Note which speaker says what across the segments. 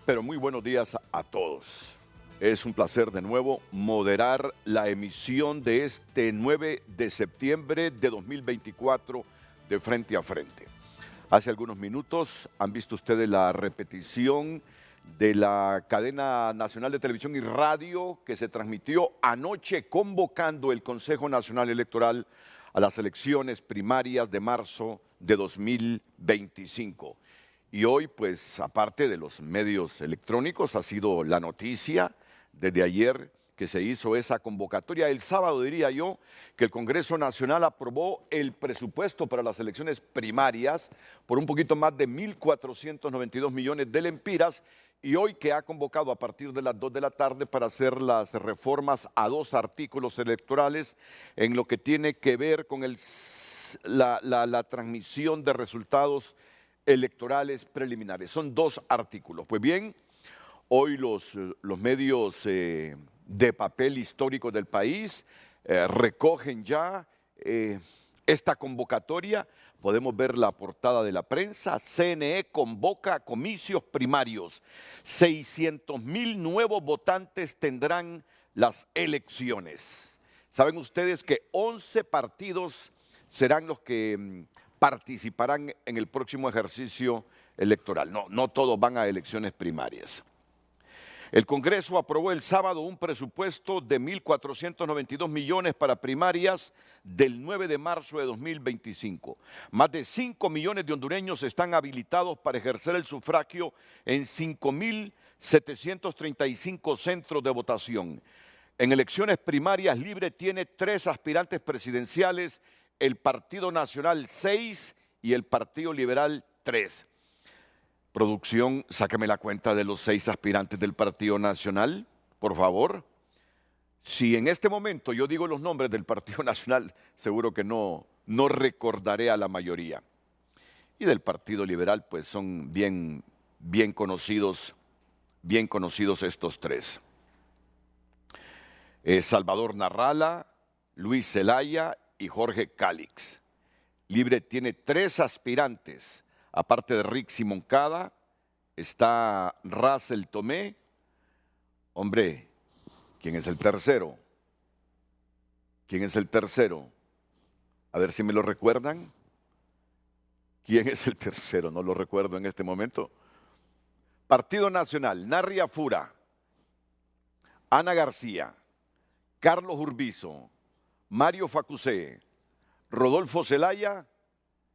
Speaker 1: Pero muy buenos días a todos. Es un placer de nuevo moderar la emisión de este 9 de septiembre de 2024 de Frente a Frente. Hace algunos minutos han visto ustedes la repetición de la cadena nacional de televisión y radio que se transmitió anoche convocando el Consejo Nacional Electoral a las elecciones primarias de marzo de 2025. Y hoy, pues, aparte de los medios electrónicos, ha sido la noticia desde ayer que se hizo esa convocatoria. El sábado, diría yo, que el Congreso Nacional aprobó el presupuesto para las elecciones primarias por un poquito más de 1.492 millones de lempiras, y hoy que ha convocado a partir de las 2 de la tarde para hacer las reformas a 2 artículos electorales en lo que tiene que ver con la transmisión de resultados electorales preliminares. Son 2 artículos. Pues bien, hoy los medios de papel históricos del país recogen ya esta convocatoria. Podemos ver la portada de la prensa. CNE convoca comicios primarios. 600,000 nuevos votantes tendrán las elecciones. Saben ustedes que 11 partidos serán los que participarán en el próximo ejercicio electoral. No todos van a elecciones primarias. El Congreso aprobó el sábado un presupuesto de 1.492 millones para primarias del 9 de marzo de 2025. Más de 5 millones de hondureños están habilitados para ejercer el sufragio en 5.735 centros de votación. En elecciones primarias, Libre tiene 3 aspirantes presidenciales, el Partido Nacional 6 y el Partido Liberal 3. Producción, sáqueme la cuenta de los 6 aspirantes del Partido Nacional, por favor. Si en este momento yo digo los nombres del Partido Nacional, seguro que no recordaré a la mayoría. Y del Partido Liberal, pues son bien conocidos estos 3. Salvador Narrala, Luis Zelaya y Jorge Calix. Libre tiene 3 aspirantes, aparte de Rixi Moncada, está Russell Tomé. Hombre, ¿quién es el tercero? ¿Quién es el tercero? A ver si me lo recuerdan. ¿Quién es el tercero? No lo recuerdo en este momento. Partido Nacional, Narria Fura, Ana García, Carlos Urbizo, Mario Facusé, Rodolfo Zelaya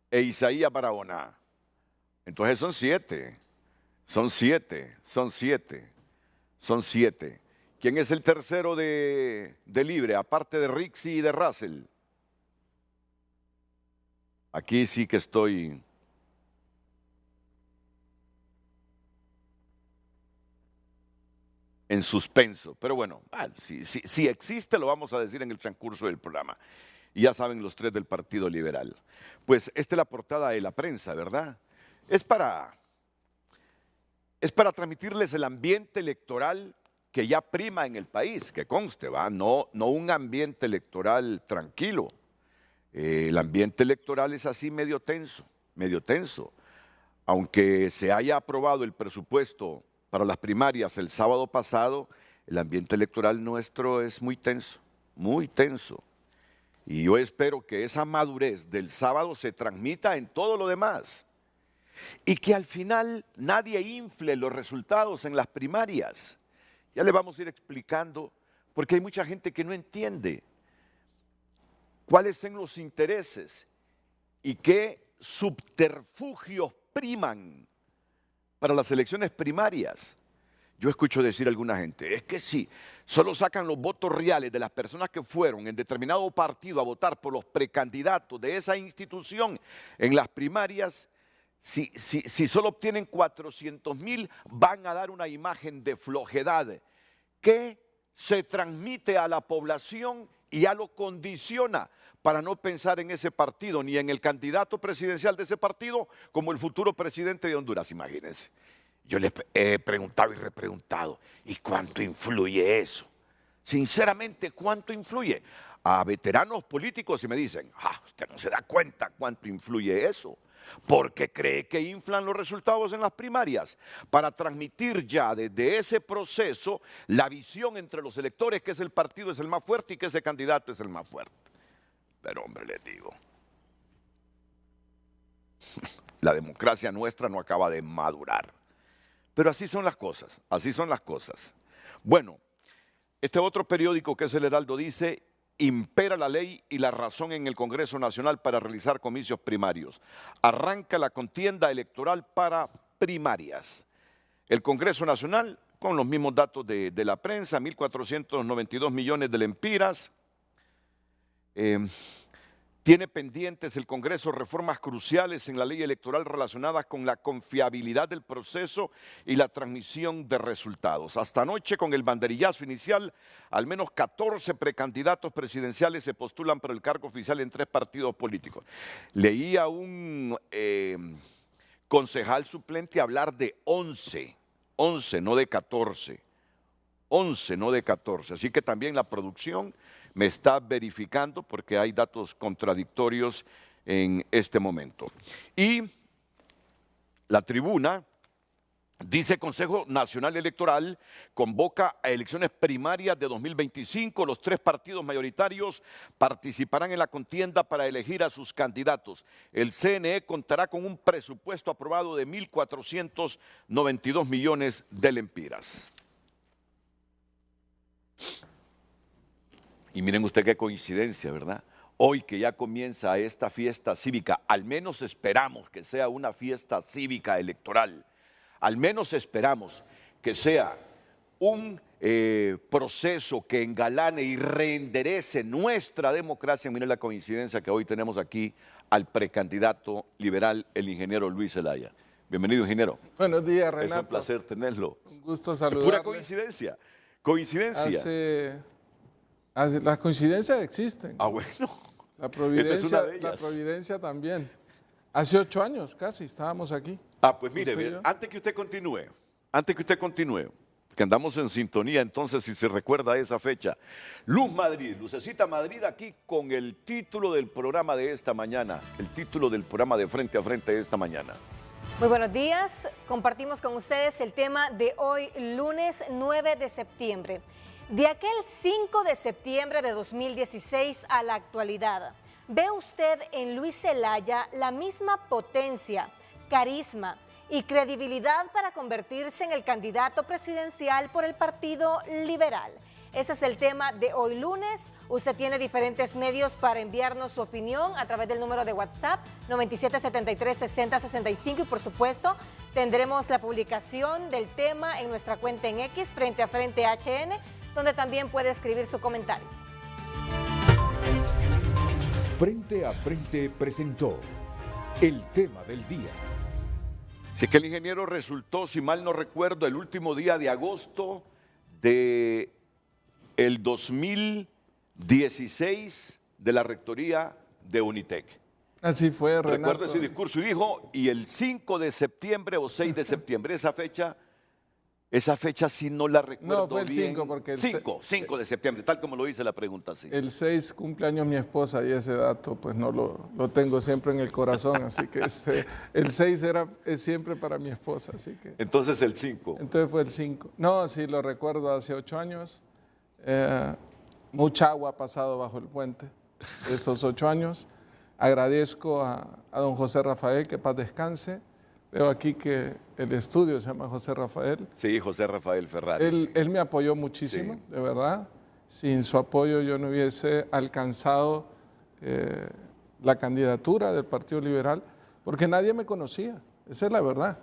Speaker 1: e Isaías Barahona. Entonces son 7. ¿Quién es el tercero de Libre, aparte de Rixi y de Russell? Aquí sí que estoy en suspenso, pero bueno, si existe lo vamos a decir en el transcurso del programa. Y ya saben los 3 del Partido Liberal. Pues esta es la portada de la prensa, ¿verdad? Es para transmitirles el ambiente electoral que ya prima en el país, que conste, ¿va? No un ambiente electoral tranquilo. El ambiente electoral es así medio tenso. Aunque se haya aprobado el presupuesto para las primarias el sábado pasado, el ambiente electoral nuestro es muy tenso. Y yo espero que esa madurez del sábado se transmita en todo lo demás. Y que al final nadie infle los resultados en las primarias. Ya le vamos a ir explicando, porque hay mucha gente que no entiende cuáles son los intereses y qué subterfugios priman para las elecciones primarias. Yo escucho decir a alguna gente, es que si solo sacan los votos reales de las personas que fueron en determinado partido a votar por los precandidatos de esa institución en las primarias, si solo obtienen 400,000, van a dar una imagen de flojedad que se transmite a la población y ya lo condiciona para no pensar en ese partido, ni en el candidato presidencial de ese partido, como el futuro presidente de Honduras, imagínense. Yo les he preguntado y repreguntado, ¿y cuánto influye eso? Sinceramente, ¿cuánto influye? A veteranos políticos y me dicen, usted no se da cuenta cuánto influye eso. porque cree que inflan los resultados en las primarias para transmitir ya desde ese proceso la visión entre los electores que ese partido es el más fuerte y que ese candidato es el más fuerte. Pero hombre, les digo, la democracia nuestra no acaba de madurar. Pero así son las cosas, así son las cosas. Bueno, este otro periódico que es El Heraldo dice: impera la ley y la razón en el Congreso Nacional para realizar comicios primarios. Arranca la contienda electoral para primarias. El Congreso Nacional, con los mismos datos de la prensa, 1.492 millones de lempiras. Tiene pendientes el Congreso reformas cruciales en la ley electoral relacionadas con la confiabilidad del proceso y la transmisión de resultados. Hasta anoche, con el banderillazo inicial, al menos 14 precandidatos presidenciales se postulan por el cargo oficial en 3 partidos políticos. Leí a un concejal suplente hablar de 11, no de 14. 11, no de 14. Así que también la producción me está verificando porque hay datos contradictorios en este momento. Y la Tribuna dice: Consejo Nacional Electoral convoca a elecciones primarias de 2025. Los 3 partidos mayoritarios participarán en la contienda para elegir a sus candidatos. El CNE contará con un presupuesto aprobado de 1.492 millones de lempiras. Y miren usted qué coincidencia, ¿verdad? Hoy que ya comienza esta fiesta cívica, al menos esperamos que sea una fiesta cívica electoral, al menos esperamos que sea un proceso que engalane y reenderece nuestra democracia. Miren la coincidencia que hoy tenemos aquí al precandidato liberal, el ingeniero Luis Zelaya. Bienvenido, ingeniero.
Speaker 2: Buenos días, Renato.
Speaker 1: Es un placer tenerlo.
Speaker 2: Un gusto saludarle.
Speaker 1: Pura coincidencia. Coincidencia.
Speaker 2: Las coincidencias existen.
Speaker 1: Ah, bueno.
Speaker 2: La providencia,
Speaker 1: Esta es una de ellas.
Speaker 2: la providencia también. Hace 8 años casi estábamos aquí.
Speaker 1: Ah, pues mire, antes que usted continúe, que andamos en sintonía, entonces, si se recuerda esa fecha. Luz Madrid, Lucecita Madrid, aquí con el título del programa de esta mañana, el título del programa de Frente a Frente de esta mañana.
Speaker 3: Muy buenos días, compartimos con ustedes el tema de hoy, lunes 9 de septiembre. De aquel 5 de septiembre de 2016 a la actualidad, ¿ve usted en Luis Zelaya la misma potencia, carisma y credibilidad para convertirse en el candidato presidencial por el Partido Liberal? Ese es el tema de hoy lunes. Usted tiene diferentes medios para enviarnos su opinión a través del número de WhatsApp 9773-6065 y por supuesto tendremos la publicación del tema en nuestra cuenta en X, Frente a Frente HN, donde también puede escribir su comentario.
Speaker 4: Frente a Frente presentó el tema del día.
Speaker 1: Así que el ingeniero resultó, si mal no recuerdo, el último día de agosto de el 2016 de la rectoría de Unitec.
Speaker 2: Así fue, Renato.
Speaker 1: Recuerdo ese discurso y dijo, y el 5 de septiembre o 6 de septiembre, esa fecha sí no la recuerdo bien.
Speaker 2: No, fue el 5 porque...
Speaker 1: 5 de septiembre, tal como lo dice la pregunta, sí.
Speaker 2: El 6 cumpleaños mi esposa y ese dato pues no lo tengo siempre en el corazón, así que el 6 es siempre para mi esposa, así que...
Speaker 1: Entonces el 5.
Speaker 2: Entonces fue el 5. No, sí, lo recuerdo hace 8 años. Mucha agua ha pasado bajo el puente esos 8 años. Agradezco a don José Rafael, que paz descanse. Veo aquí que el estudio se llama José Rafael.
Speaker 1: Sí, José Rafael Ferrari.
Speaker 2: Él me apoyó muchísimo, sí, de verdad. Sin su apoyo yo no hubiese alcanzado la candidatura del Partido Liberal, porque nadie me conocía, esa es la verdad.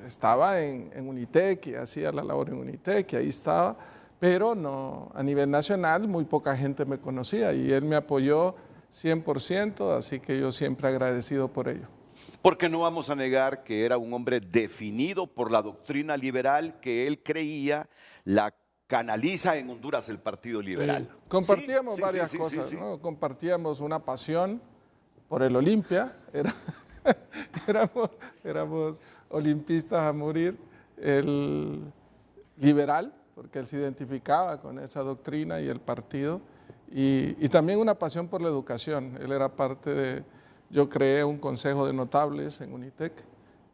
Speaker 2: Estaba en Unitec y hacía la labor en Unitec y ahí estaba, pero no, a nivel nacional muy poca gente me conocía y él me apoyó 100%, así que yo siempre agradecido por ello.
Speaker 1: Porque no vamos a negar que era un hombre definido por la doctrina liberal que él creía la canaliza en Honduras el Partido Liberal.
Speaker 2: Sí. Compartíamos varias cosas, ¿no? Compartíamos una pasión por el Olimpia, éramos olimpistas a morir, el liberal, porque él se identificaba con esa doctrina y el partido, y también una pasión por la educación. Él era parte yo creé un consejo de notables en Unitec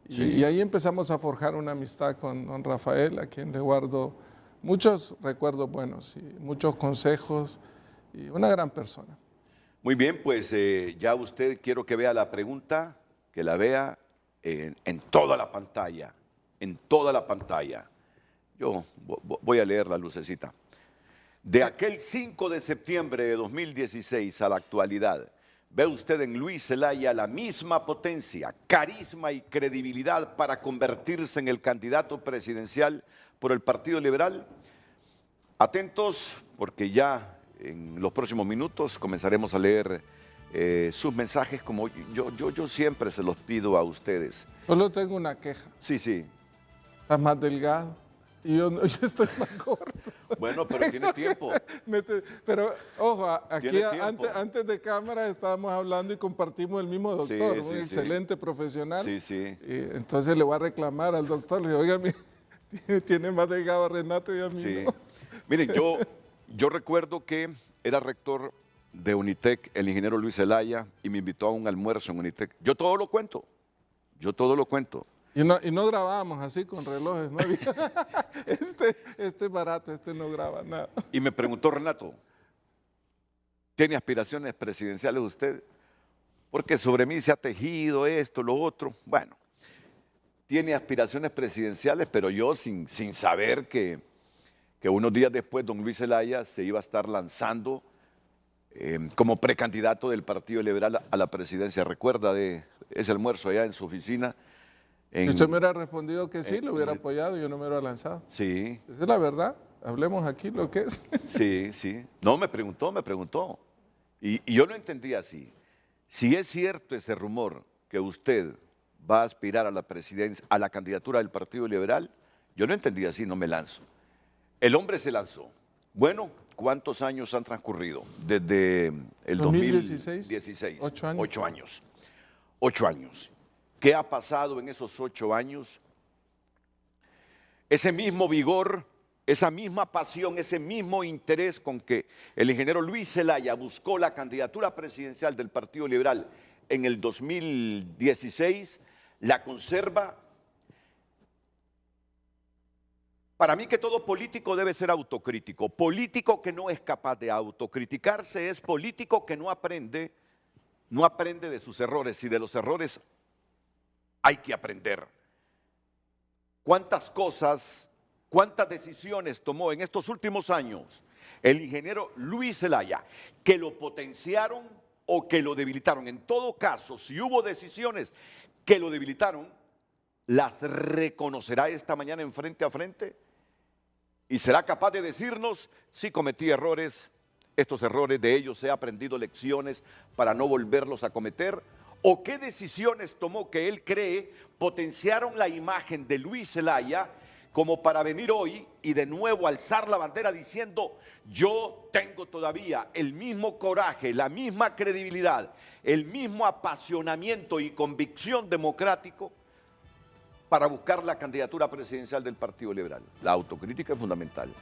Speaker 2: y ahí empezamos a forjar una amistad con don Rafael, a quien le guardo muchos recuerdos buenos y muchos consejos y una gran persona.
Speaker 1: Muy bien, pues ya usted quiero que vea la pregunta, que la vea en toda la pantalla, en toda la pantalla. Yo voy a leer la lucecita. De aquel 5 de septiembre de 2016 a la actualidad, ¿ve usted en Luis Zelaya la misma potencia, carisma y credibilidad para convertirse en el candidato presidencial por el Partido Liberal? Atentos, porque ya en los próximos minutos comenzaremos a leer sus mensajes como yo siempre se los pido a ustedes.
Speaker 2: Solo tengo una queja.
Speaker 1: Sí, sí.
Speaker 2: Estás más delgado y yo estoy más gordo.
Speaker 1: Bueno, pero tiene tiempo.
Speaker 2: Pero ojo, aquí
Speaker 1: antes
Speaker 2: de cámara estábamos hablando y compartimos el mismo doctor,
Speaker 1: sí,
Speaker 2: un excelente profesional.
Speaker 1: Sí, sí.
Speaker 2: Y entonces le voy a reclamar al doctor, le digo, oiga, tiene más delgado a Renato y a mí.
Speaker 1: Sí.
Speaker 2: ¿No?
Speaker 1: Miren, yo recuerdo que era rector de Unitec, el ingeniero Luis Zelaya, y me invitó a un almuerzo en Unitec. Yo todo lo cuento.
Speaker 2: Y no grabábamos así con relojes, ¿no? Este es barato, este no graba nada.
Speaker 1: Y me preguntó Renato, ¿tiene aspiraciones presidenciales usted? Porque sobre mí se ha tejido esto, lo otro. Bueno, tiene aspiraciones presidenciales, pero yo sin saber que unos días después don Luis Zelaya se iba a estar lanzando como precandidato del Partido Liberal a la presidencia. ¿Recuerda de ese almuerzo allá en su oficina?
Speaker 2: Si usted me hubiera respondido que sí, lo hubiera apoyado y yo no me hubiera lanzado.
Speaker 1: Sí.
Speaker 2: Esa es la verdad. Hablemos aquí lo que es.
Speaker 1: Sí, sí. No, me preguntó. Y yo lo entendí así. Si es cierto ese rumor que usted va a aspirar a la presidencia, a la candidatura del Partido Liberal, yo lo entendí así, no me lanzo. El hombre se lanzó. Bueno, ¿cuántos años han transcurrido? Desde el 2016.
Speaker 2: 8 años.
Speaker 1: 8 años. 8 años. ¿Qué ha pasado en esos 8 años? Ese mismo vigor, esa misma pasión, ese mismo interés con que el ingeniero Luis Zelaya buscó la candidatura presidencial del Partido Liberal en el 2016, la conserva. Para mí que todo político debe ser autocrítico. Político que no es capaz de autocriticarse es político que no aprende de sus errores, y de los errores hay que aprender. ¿Cuántas cosas, cuántas decisiones tomó en estos últimos años el ingeniero Luis Zelaya que lo potenciaron o que lo debilitaron? En todo caso, si hubo decisiones que lo debilitaron, ¿las reconocerá esta mañana en Frente a Frente? ¿Y será capaz de decirnos si cometí errores, estos errores de ellos he aprendido lecciones para no volverlos a cometer? ¿O qué decisiones tomó que él cree potenciaron la imagen de Luis Zelaya como para venir hoy y de nuevo alzar la bandera diciendo yo tengo todavía el mismo coraje, la misma credibilidad, el mismo apasionamiento y convicción democrático para buscar la candidatura presidencial del Partido Liberal? La autocrítica es fundamental.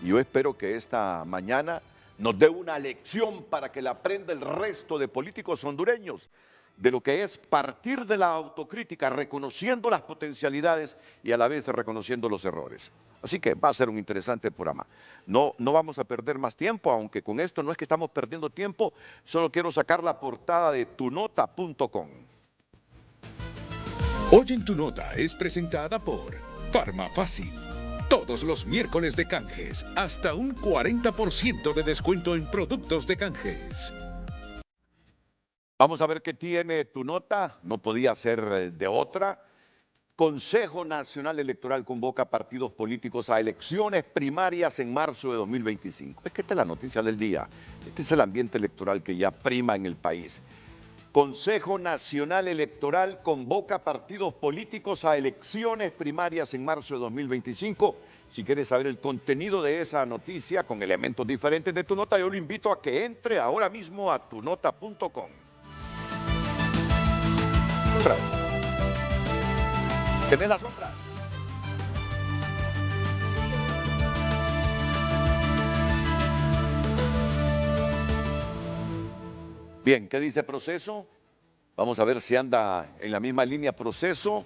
Speaker 1: Y yo espero que esta mañana nos dé una lección para que la aprenda el resto de políticos hondureños de lo que es partir de la autocrítica, reconociendo las potencialidades y a la vez reconociendo los errores. Así que va a ser un interesante programa. No vamos a perder más tiempo, aunque con esto no es que estamos perdiendo tiempo, solo quiero sacar la portada de tunota.com.
Speaker 4: Hoy en Tu Nota es presentada por Farmafácil. Todos los miércoles de canjes, hasta un 40% de descuento en productos de canjes.
Speaker 1: Vamos a ver qué tiene Tu Nota, no podía ser de otra. Consejo Nacional Electoral convoca partidos políticos a elecciones primarias en marzo de 2025. Es que esta es la noticia del día. Este es el ambiente electoral que ya prima en el país. Consejo Nacional Electoral convoca partidos políticos a elecciones primarias en marzo de 2025. Si quieres saber el contenido de esa noticia con elementos diferentes de Tu Nota, yo lo invito a que entre ahora mismo a tunota.com. ¿Tenés las otras? Bien, ¿qué dice proceso? Vamos a ver si anda en la misma línea Proceso.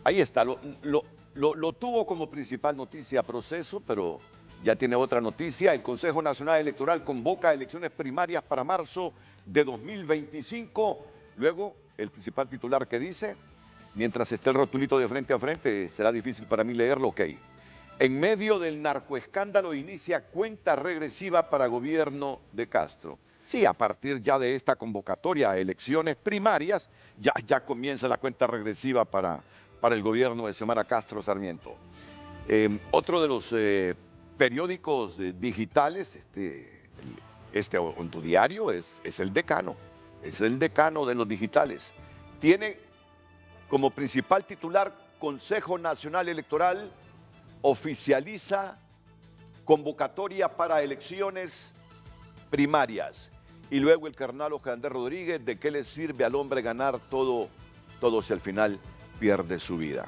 Speaker 1: Ahí está, lo tuvo como principal noticia Proceso, pero ya tiene otra noticia. El Consejo Nacional Electoral convoca elecciones primarias para marzo de 2025. Luego, el principal titular que dice, mientras esté el rotulito de frente a frente, será difícil para mí leerlo, ok. En medio del narcoescándalo inicia cuenta regresiva para gobierno de Castro. Sí, a partir ya de esta convocatoria a elecciones primarias, ya comienza la cuenta regresiva para el gobierno de Xiomara Castro Sarmiento. Otro de los periódicos digitales, en tu diario, es el Decano. Es el Decano de los digitales. Tiene como principal titular Consejo Nacional Electoral oficializa convocatoria para elecciones primarias. Y luego el carnal Oscar Rodríguez, ¿de qué le sirve al hombre ganar todo si al final pierde su vida?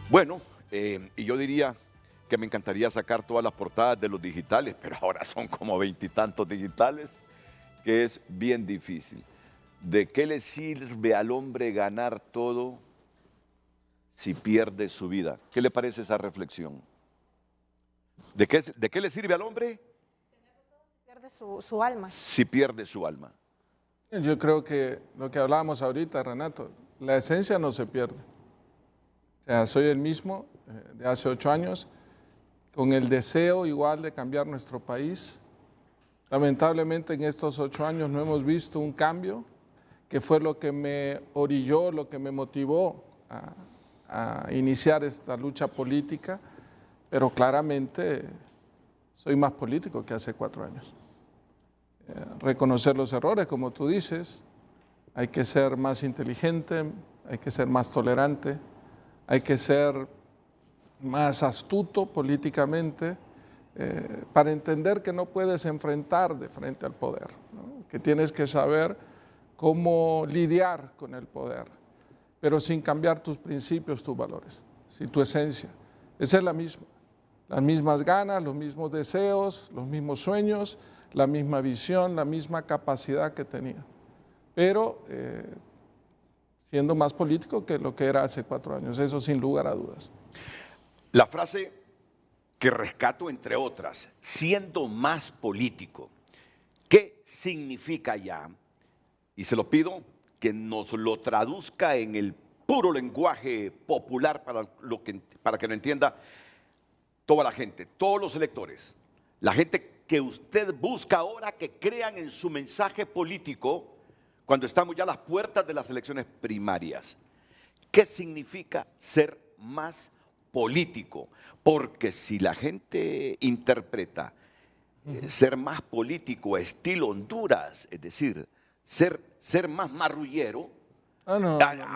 Speaker 1: Bueno, y yo diría que me encantaría sacar todas las portadas de los digitales, pero ahora son como 20 y tantos digitales, que es bien difícil. ¿De qué le sirve al hombre ganar todo si pierde su vida? ¿Qué le parece esa reflexión? ¿De qué le sirve al hombre?
Speaker 3: Pierde su alma.
Speaker 1: Si pierde su alma.
Speaker 2: Yo creo que lo que hablábamos ahorita, Renato, la esencia no se pierde. O sea, soy el mismo de hace 8 años, con el deseo igual de cambiar nuestro país. Lamentablemente en estos 8 años no hemos visto un cambio, que fue lo que me orilló, lo que me motivó a iniciar esta lucha política, pero claramente soy más político que hace 4 años. Reconocer los errores, como tú dices, hay que ser más inteligente, hay que ser más tolerante, hay que ser más astuto políticamente para entender que no puedes enfrentar de frente al poder, ¿no? Que tienes que saber cómo lidiar con el poder, pero sin cambiar tus principios, tus valores, si tu esencia. Esa es la misma, las mismas ganas, los mismos deseos, los mismos sueños, la misma visión, la misma capacidad que tenía, pero siendo más político que lo que era hace 4 años, eso sin lugar a dudas.
Speaker 1: La frase que rescato, entre otras, siendo más político, ¿qué significa ya? Y se lo pido que nos lo traduzca en el puro lenguaje popular para que lo entienda toda la gente, todos los electores, la gente que usted busca ahora que crean en su mensaje político cuando estamos ya a las puertas de las elecciones primarias. ¿Qué significa ser más político? Porque si la gente interpreta ser más político estilo Honduras, es decir, ser más marrullero,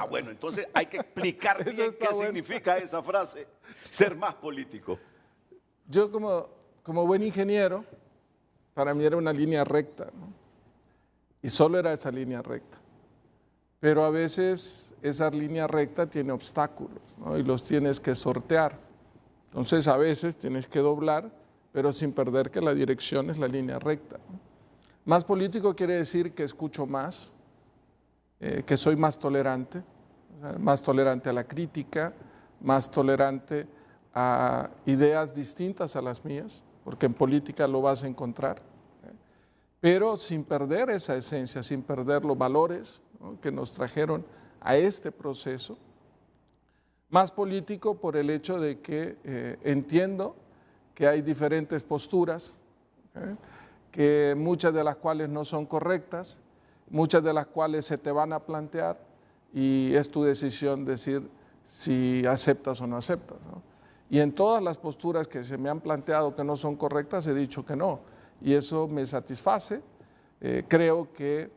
Speaker 1: bueno, entonces hay que explicar bien qué significa esa frase, ser más político.
Speaker 2: Yo como buen ingeniero, para mí era una línea recta, ¿no? Y solo era esa línea recta. Pero a veces esa línea recta tiene obstáculos, ¿no? Y los tienes que sortear. Entonces a veces tienes que doblar, pero sin perder que la dirección es la línea recta, ¿no? Más político quiere decir que escucho más, que soy más tolerante a la crítica, más tolerante a ideas distintas a las mías, porque en política lo vas a encontrar, pero sin perder esa esencia, sin perder los valores, ¿no?, que nos trajeron a este proceso. Más político por el hecho de que entiendo que hay diferentes posturas, que muchas de las cuales no son correctas, muchas de las cuales se te van a plantear y es tu decisión decir si aceptas o no aceptas, ¿no? Y en todas las posturas que se me han planteado que no son correctas he dicho que no, y eso me satisface. Creo que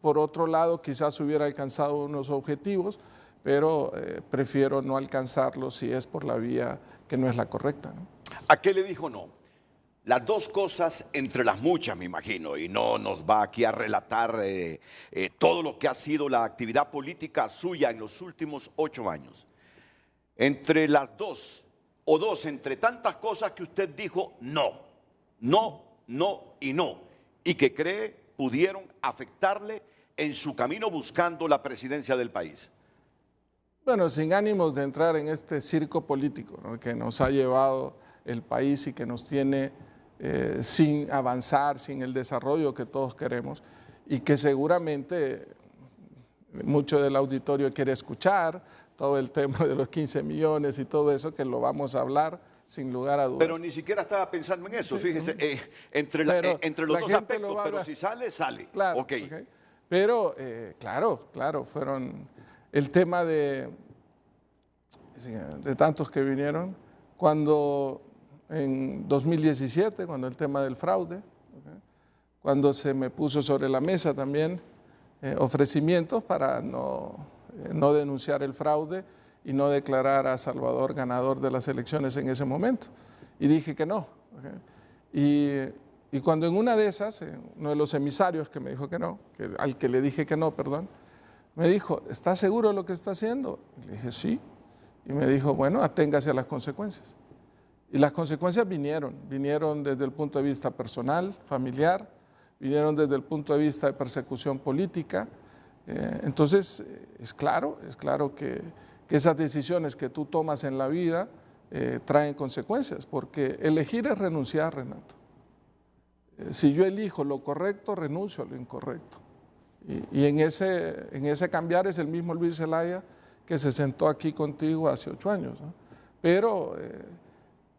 Speaker 2: por otro lado quizás hubiera alcanzado unos objetivos, pero prefiero no alcanzarlos si es por la vía que no es la correcta, ¿no?
Speaker 1: ¿A qué le dijo no? Las dos cosas entre las muchas, me imagino, y no nos va aquí a relatar todo lo que ha sido la actividad política suya en los últimos 8 años. Entre las dos, entre tantas cosas que usted dijo no, y que cree pudieron afectarle en su camino buscando la presidencia del país?
Speaker 2: Bueno, sin ánimos de entrar en este circo político, ¿no?, que nos ha llevado el país y que nos tiene sin avanzar, sin el desarrollo que todos queremos y que seguramente mucho del auditorio quiere escuchar, todo el tema de los 15 millones y todo eso, que lo vamos a hablar sin lugar a dudas.
Speaker 1: Pero ni siquiera estaba pensando en eso, sí, fíjese, entre los dos aspectos, pero si sale, sale.
Speaker 2: Claro,
Speaker 1: okay.
Speaker 2: Pero, claro, fueron el tema de tantos que vinieron, cuando en 2017, cuando el tema del fraude, cuando se me puso sobre la mesa también ofrecimientos para no denunciar el fraude y no declarar a Salvador ganador de las elecciones en ese momento. Y dije que no. Y cuando en una de esas, uno de los emisarios que me dijo que no, al que le dije que no, perdón, me dijo, ¿estás seguro de lo que está haciendo? Y le dije, sí. Y me dijo, bueno, aténgase a las consecuencias. Y las consecuencias vinieron desde el punto de vista personal, familiar, vinieron desde el punto de vista de persecución política. Entonces, es claro que esas decisiones que tú tomas en la vida traen consecuencias, porque elegir es renunciar, Renato. Si yo elijo lo correcto, renuncio a lo incorrecto. Y en ese cambiar es el mismo Luis Zelaya que se sentó aquí contigo hace 8 años, ¿no? Pero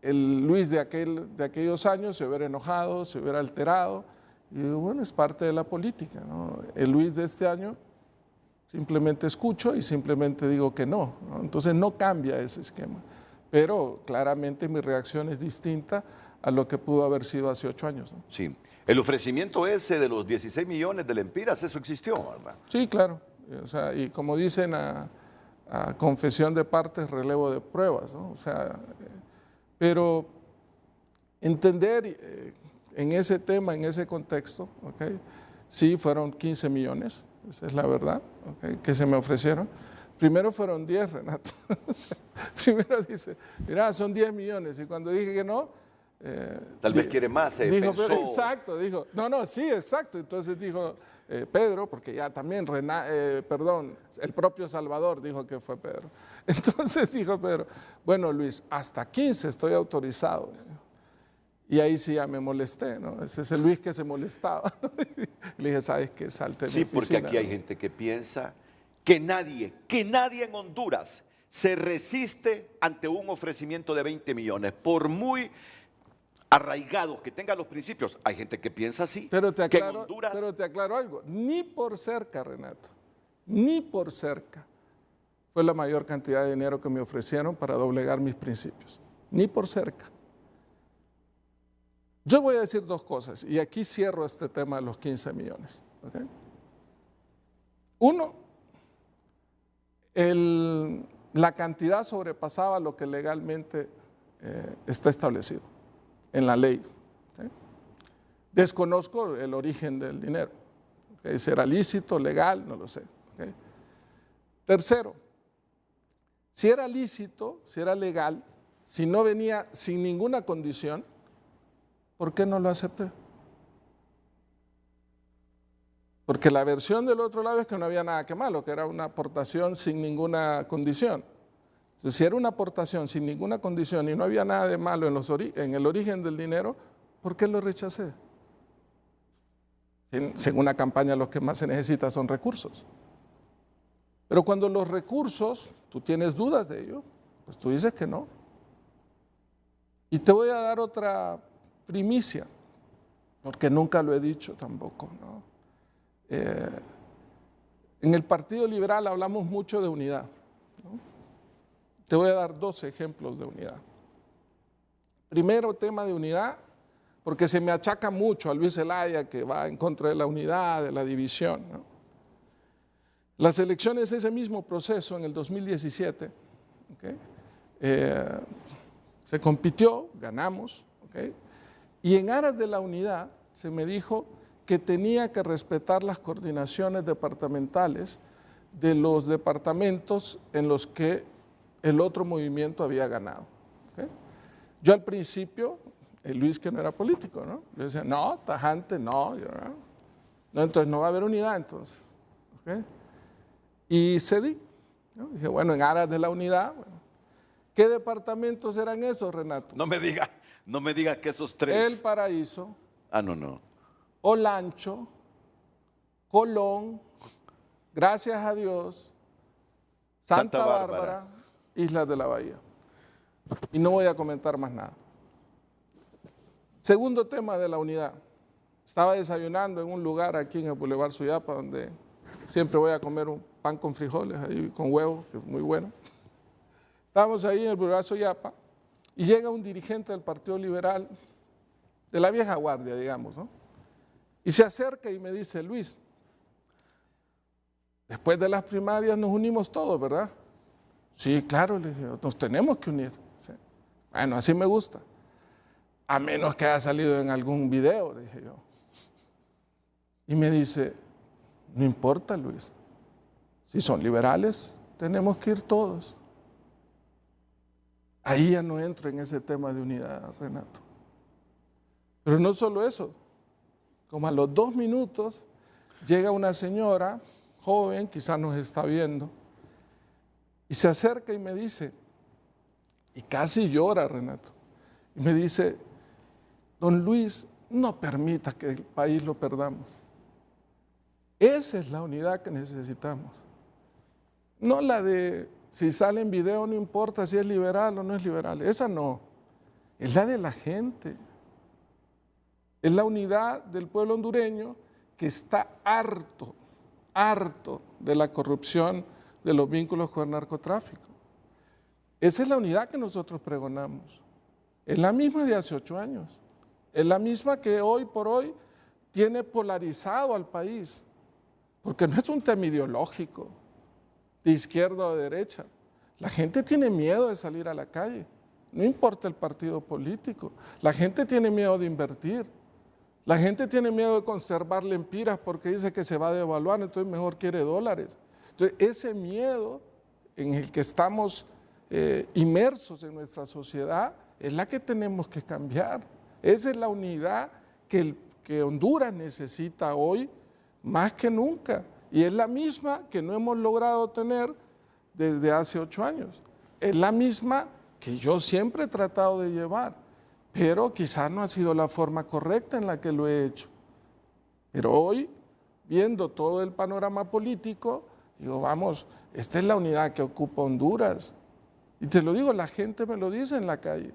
Speaker 2: el Luis de aquellos años se hubiera enojado, se hubiera alterado, y bueno, es parte de la política, ¿no? El Luis de este año simplemente escucho y simplemente digo que no, ¿no? Entonces no cambia ese esquema, pero claramente mi reacción es distinta a lo que pudo haber sido hace 8 años, ¿no?
Speaker 1: Sí. El ofrecimiento ese de los 16 millones de lempiras, eso existió, ¿verdad?
Speaker 2: Sí, claro. O sea, y como dicen a confesión de partes, relevo de pruebas, ¿no? O sea, pero entender en ese tema, en ese contexto, ¿okay? Sí, fueron 15 millones, esa es la verdad, ¿okay?, que se me ofrecieron. Primero fueron 10, Renato. O sea, primero dice, mira, son 10 millones, y cuando dije que no,
Speaker 1: tal vez quiere más,
Speaker 2: dijo,
Speaker 1: pensó.
Speaker 2: pero, exacto, dijo, no, sí, exacto. Entonces dijo Pedro, porque ya también, el propio Salvador dijo que fue Pedro. Entonces dijo Pedro, bueno, Luis, hasta 15 estoy autorizado. Y ahí sí ya me molesté, ¿no? Ese es el Luis que se molestaba. Le dije, ¿sabes qué? Salte de mi oficina.
Speaker 1: Sí, porque aquí hay gente que piensa que nadie en Honduras se resiste ante un ofrecimiento de 20 millones, por muy arraigados que tengan los principios. Hay gente que piensa así.
Speaker 2: Pero te
Speaker 1: que en Honduras...
Speaker 2: aclaro algo, ni por cerca, Renato, ni por cerca fue la mayor cantidad de dinero que me ofrecieron para doblegar mis principios, ni por cerca. Yo voy a decir 2 cosas, y aquí cierro este tema de los 15 millones. ¿Okay? Uno, la cantidad sobrepasaba lo que legalmente está establecido en la ley. ¿Okay? Desconozco el origen del dinero. ¿Okay? Si era lícito, legal, no lo sé. ¿Okay? Tercero, si era lícito, si era legal, si no venía sin ninguna condición, ¿por qué no lo acepté? Porque la versión del otro lado es que no había nada que malo, que era una aportación sin ninguna condición. Entonces, si era una aportación sin ninguna condición y no había nada de malo en el origen del dinero, ¿por qué lo rechacé? En una campaña lo que más se necesita son recursos. Pero cuando los recursos, tú tienes dudas de ello, pues tú dices que no. Y te voy a dar otra primicia, porque nunca lo he dicho tampoco, ¿no? En el Partido Liberal hablamos mucho de unidad, ¿no? Te voy a dar 2 ejemplos de unidad. Primero, tema de unidad, porque se me achaca mucho a Luis Zelaya que va en contra de la unidad, de la división, ¿no? Las elecciones, ese mismo proceso en el 2017, ¿okay? Se compitió, ganamos, ¿okay? Y en aras de la unidad se me dijo que tenía que respetar las coordinaciones departamentales de los departamentos en los que el otro movimiento había ganado. ¿Okay? Yo al principio, el Luis que no era político, ¿no? Yo decía, no, tajante, no, entonces no va a haber unidad entonces. ¿okay? Y cedí, ¿no? Dije, bueno, en aras de la unidad. Bueno. ¿Qué departamentos eran esos, Renato?
Speaker 1: No me diga que esos tres.
Speaker 2: El Paraíso.
Speaker 1: Ah, no.
Speaker 2: Olancho, Colón, gracias a Dios, Santa Bárbara, Islas de la Bahía. Y no voy a comentar más nada. Segundo tema de la unidad. Estaba desayunando en un lugar aquí en el Boulevard Suyapa, donde siempre voy a comer un pan con frijoles, ahí con huevo, que es muy bueno. Estábamos ahí en el Boulevard Suyapa y llega un dirigente del Partido Liberal, de la vieja guardia, digamos, ¿no? Y se acerca y me dice, Luis, después de las primarias nos unimos todos, ¿verdad? Sí, claro, le dije, nos tenemos que unir. Sí. Bueno, así me gusta. A menos que haya salido en algún video, le dije yo. Y me dice, no importa, Luis. Si son liberales, tenemos que ir todos. Ahí ya no entro en ese tema de unidad, Renato. Pero no solo eso. Como a los 2 minutos llega una señora joven, quizás nos está viendo, y se acerca y me dice, y casi llora, Renato, y me dice, don Luis, no permita que el país lo perdamos. Esa es la unidad que necesitamos. No la de si sale en video, no importa si es liberal o no es liberal. Esa no. Es la de la gente. Es la unidad del pueblo hondureño que está harto de la corrupción, de los vínculos con el narcotráfico. Esa es la unidad que nosotros pregonamos. Es la misma de hace 8 años. Es la misma que hoy por hoy tiene polarizado al país. Porque no es un tema ideológico, de izquierda o de derecha. La gente tiene miedo de salir a la calle. No importa el partido político. La gente tiene miedo de invertir. La gente tiene miedo de conservar lempiras porque dice que se va a devaluar, entonces mejor quiere dólares. Entonces, ese miedo en el que estamos inmersos en nuestra sociedad es la que tenemos que cambiar. Esa es la unidad que Honduras necesita hoy más que nunca. Y es la misma que no hemos logrado tener desde hace 8 años. Es la misma que yo siempre he tratado de llevar, pero quizás no ha sido la forma correcta en la que lo he hecho. Pero hoy, viendo todo el panorama político, digo, vamos, esta es la unidad que ocupa Honduras. Y te lo digo, la gente me lo dice en la calle.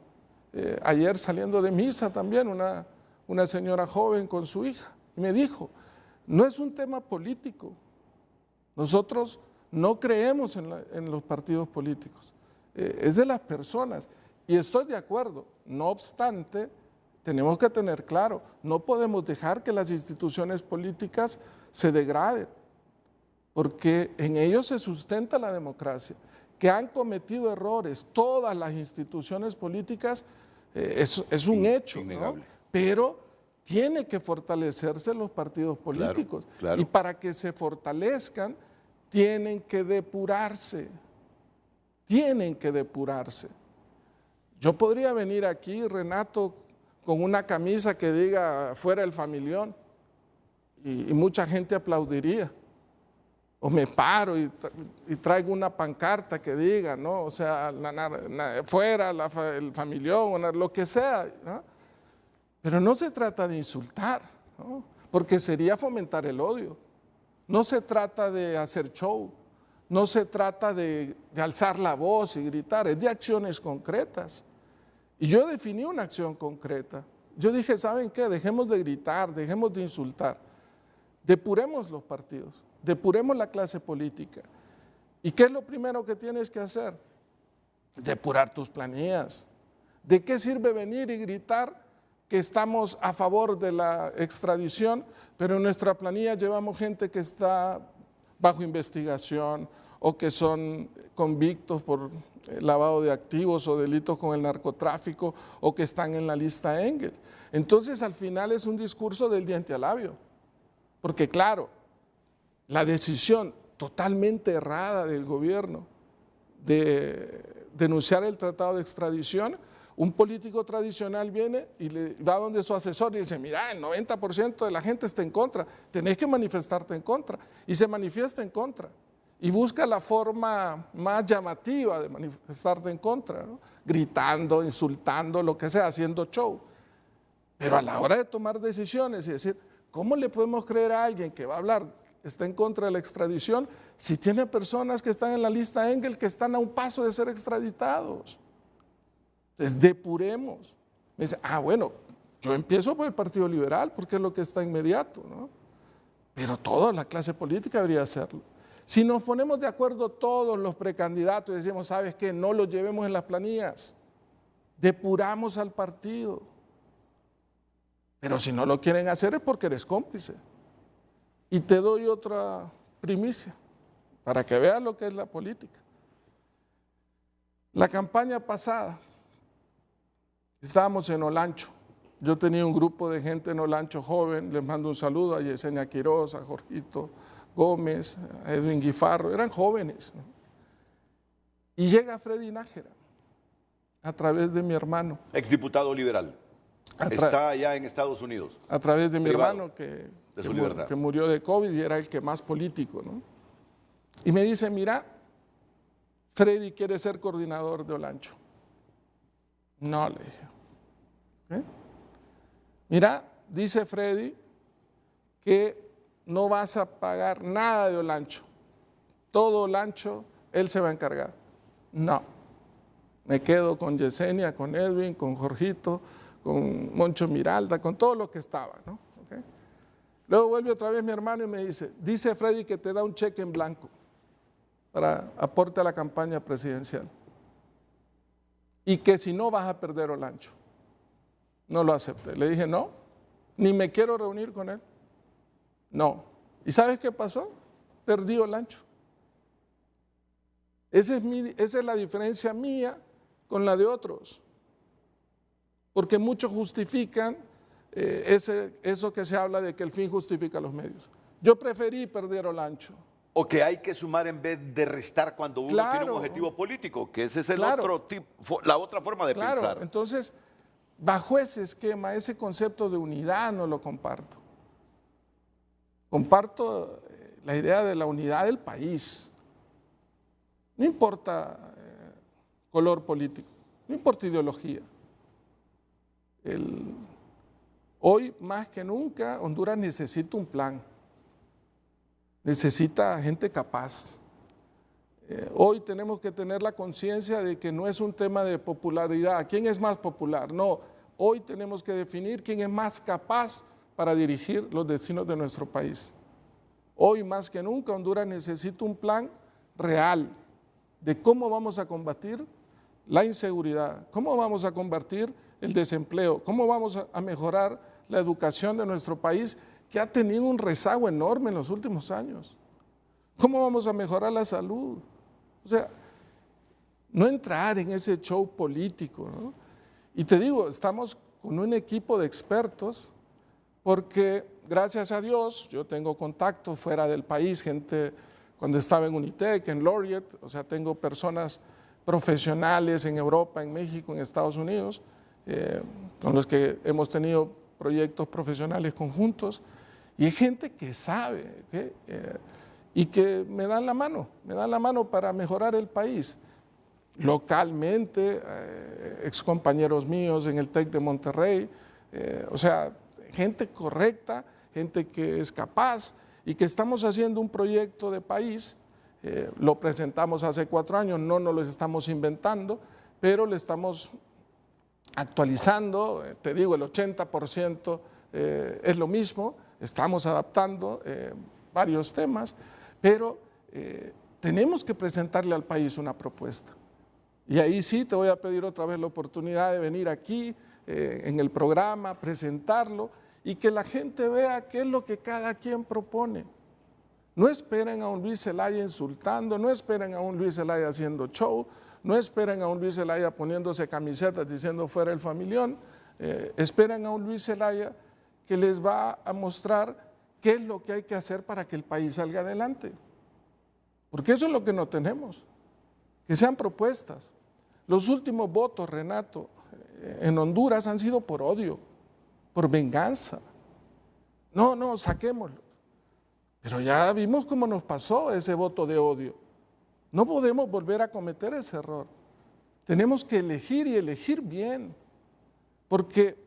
Speaker 2: Ayer saliendo de misa también, una señora joven con su hija, y me dijo, no es un tema político. Nosotros no creemos en los partidos políticos. Es de las personas. Y estoy de acuerdo. No obstante, tenemos que tener claro, no podemos dejar que las instituciones políticas se degraden, porque en ellos se sustenta la democracia. Que han cometido errores todas las instituciones políticas es un hecho, ¿no? Pero tiene que fortalecerse los partidos políticos.
Speaker 1: Claro.
Speaker 2: Y para que se fortalezcan, tienen que depurarse. Tienen que depurarse. Yo podría venir aquí, Renato, con una camisa que diga fuera el familión y mucha gente aplaudiría. O me paro y traigo una pancarta que diga, ¿no? O sea, fuera el familión, lo que sea, ¿no? Pero no se trata de insultar, ¿no? Porque sería fomentar el odio. No se trata de hacer show, no se trata de alzar la voz y gritar, es de acciones concretas. Y yo definí una acción concreta. Yo dije, ¿saben qué? Dejemos de gritar, dejemos de insultar. Depuremos los partidos, depuremos la clase política. ¿Y qué es lo primero que tienes que hacer? Depurar tus planillas. ¿De qué sirve venir y gritar que estamos a favor de la extradición, pero en nuestra planilla llevamos gente que está bajo investigación o que son convictos por lavado de activos o delitos con el narcotráfico o que están en la lista Engel? Entonces, al final es un discurso del diente al labio. Porque claro, la decisión totalmente errada del gobierno de denunciar el tratado de extradición Un político tradicional viene y le va donde su asesor y dice, mira, el 90% de la gente está en contra, tenés que manifestarte en contra. Y se manifiesta en contra. Y busca la forma más llamativa de manifestarte en contra, ¿no? Gritando, insultando, lo que sea, haciendo show. Pero a la hora de tomar decisiones y decir, ¿cómo le podemos creer a alguien que va a hablar, está en contra de la extradición, si tiene personas que están en la lista Engel que están a un paso de ser extraditados? Entonces, depuremos. Me dice, bueno, yo empiezo por el Partido Liberal porque es lo que está inmediato, ¿no? Pero toda la clase política debería hacerlo. Si nos ponemos de acuerdo todos los precandidatos y decimos, ¿sabes qué? No los llevemos en las planillas, depuramos al partido. Pero si no lo quieren hacer es porque eres cómplice. Y te doy otra primicia para que veas lo que es la política. La campaña pasada, estábamos en Olancho. Yo tenía un grupo de gente en Olancho joven, les mando un saludo a Yesenia Quiroz, a Jorgito Gómez, a Edwin Guifarro, eran jóvenes, ¿no? Y llega Freddy Nájera, a través de mi hermano.
Speaker 1: Exdiputado liberal. Está allá en Estados Unidos.
Speaker 2: A través de mi hermano que murió de COVID y era el que más político, ¿no? Y me dice, mira, Freddy quiere ser coordinador de Olancho. No, le dije. ¿Eh? Mira, dice Freddy que no vas a pagar nada de Olancho. Todo Olancho, él se va a encargar. No. Me quedo con Yesenia, con Edwin, con Jorgito, con Moncho Miralda, con todo lo que estaba, ¿no? ¿Okay? Luego vuelve otra vez mi hermano y me dice Freddy que te da un cheque en blanco para aporte a la campaña presidencial. Y que si no vas a perder Olancho. No lo acepté. Le dije, no, ni me quiero reunir con él. No. ¿Y sabes qué pasó? Perdí Olancho. Esa es la diferencia mía con la de otros. Porque muchos justifican eso que se habla de que el fin justifica los medios. Yo preferí perder Olancho.
Speaker 1: O que hay que sumar en vez de restar cuando uno tiene un objetivo político, que ese es el otro tipo, la otra forma de pensar.
Speaker 2: Entonces, bajo ese esquema, ese concepto de unidad no lo comparto. Comparto la idea de la unidad del país. No importa color político, no importa ideología. Hoy más que nunca Honduras necesita un plan, necesita gente capaz. Hoy tenemos que tener la conciencia de que no es un tema de popularidad, ¿quién es más popular? No, hoy tenemos que definir quién es más capaz para dirigir los destinos de nuestro país. Hoy más que nunca Honduras necesita un plan real de cómo vamos a combatir la inseguridad, cómo vamos a combatir el desempleo, cómo vamos a mejorar la educación de nuestro país, que ha tenido un rezago enorme en los últimos años. ¿Cómo vamos a mejorar la salud? O sea, no entrar en ese show político, ¿no? Y te digo, estamos con un equipo de expertos porque, gracias a Dios, yo tengo contacto fuera del país, gente cuando estaba en Unitec, en Laureate, o sea, tengo personas profesionales en Europa, en México, en Estados Unidos, con los que hemos tenido proyectos profesionales conjuntos, y hay gente que sabe y que me dan la mano para mejorar el país. Localmente, excompañeros míos en el TEC de Monterrey, o sea, gente correcta, gente que es capaz y que estamos haciendo un proyecto de país. Lo presentamos hace 4 años, no nos lo estamos inventando, pero le estamos actualizando, te digo, el 80% es lo mismo, estamos adaptando varios temas, pero tenemos que presentarle al país una propuesta. Y ahí sí te voy a pedir otra vez la oportunidad de venir aquí en el programa, presentarlo y que la gente vea qué es lo que cada quien propone. No esperen a un Luis Zelaya insultando, no esperen a un Luis Zelaya haciendo show, no esperen a un Luis Zelaya poniéndose camisetas diciendo fuera el familión, esperen a un Luis Zelaya que les va a mostrar qué es lo que hay que hacer para que el país salga adelante. Porque eso es lo que no tenemos, que sean propuestas. Los últimos votos, Renato, en Honduras han sido por odio, por venganza. No, saquémoslo. Pero ya vimos cómo nos pasó ese voto de odio. No podemos volver a cometer ese error. Tenemos que elegir y elegir bien. Porque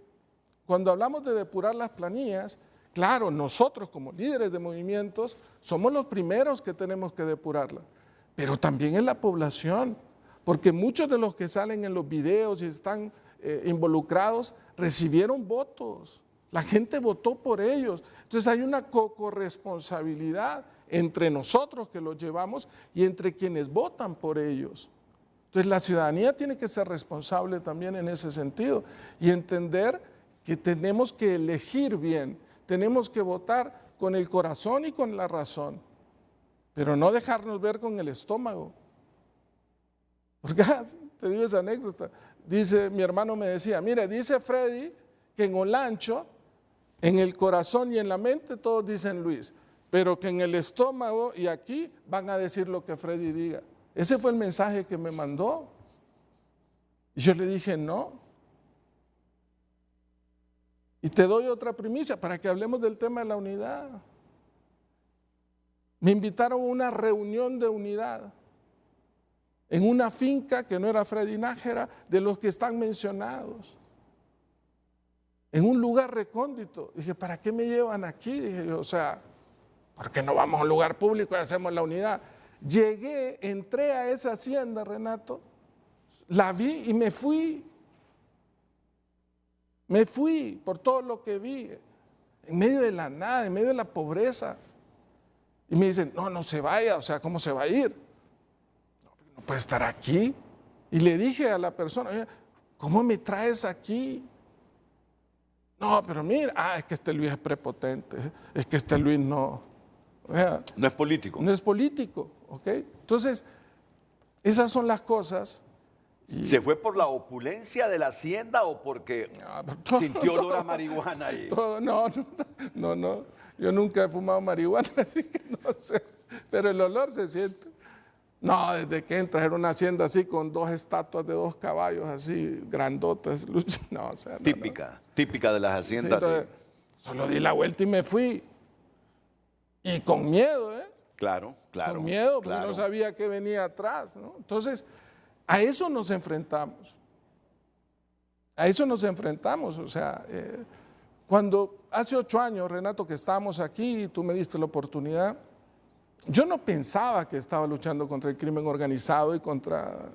Speaker 2: cuando hablamos de depurar las planillas, claro, nosotros como líderes de movimientos somos los primeros que tenemos que depurarlas. Pero también es la población. Porque muchos de los que salen en los videos y están involucrados recibieron votos. La gente votó por ellos. Entonces hay una corresponsabilidad entre nosotros que los llevamos y entre quienes votan por ellos. Entonces la ciudadanía tiene que ser responsable también en ese sentido y entender que tenemos que elegir bien, tenemos que votar con el corazón y con la razón, pero no dejarnos ver con el estómago. Porque te digo esa anécdota, dice, mi hermano me decía, mire, dice Freddy que en Olancho, en el corazón y en la mente todos dicen Luis, pero que en el estómago y aquí van a decir lo que Freddy diga. Ese fue el mensaje que me mandó. Y yo le dije, no. Y te doy otra primicia para que hablemos del tema de la unidad. Me invitaron a una reunión de unidad en una finca que no era Freddy Nájera, de los que están mencionados. En un lugar recóndito. Dije, ¿para qué me llevan aquí? Dije yo, o sea, ¿por qué no vamos a un lugar público y hacemos la unidad? Llegué, entré a esa hacienda, Renato, la vi y me fui. Me fui por todo lo que vi, en medio de la nada, en medio de la pobreza. Y me dicen, no se vaya, o sea, ¿cómo se va a ir? No puede estar aquí. Y le dije a la persona, ¿cómo me traes aquí? No, pero mira, es que este Luis es prepotente, es que este Luis no.
Speaker 1: No es político.
Speaker 2: No es político, ¿ok? Entonces, esas son las cosas.
Speaker 1: ¿Se fue por la opulencia de la hacienda o porque sintió olor a marihuana? No. Yo nunca he fumado marihuana, así que no sé. Pero el olor se siente. No, desde que entras era una hacienda así con 2 estatuas de 2 caballos así, grandotas. No, o sea, típica de las haciendas.
Speaker 2: Sí, entonces, solo di la vuelta y me fui. Y con miedo, ¿eh?
Speaker 1: Claro.
Speaker 2: Con miedo, porque no sabía qué venía atrás, ¿no? Entonces, a eso nos enfrentamos. O sea, cuando hace 8 años, Renato, que estábamos aquí y tú me diste la oportunidad, yo no pensaba que estaba luchando contra el crimen organizado y contra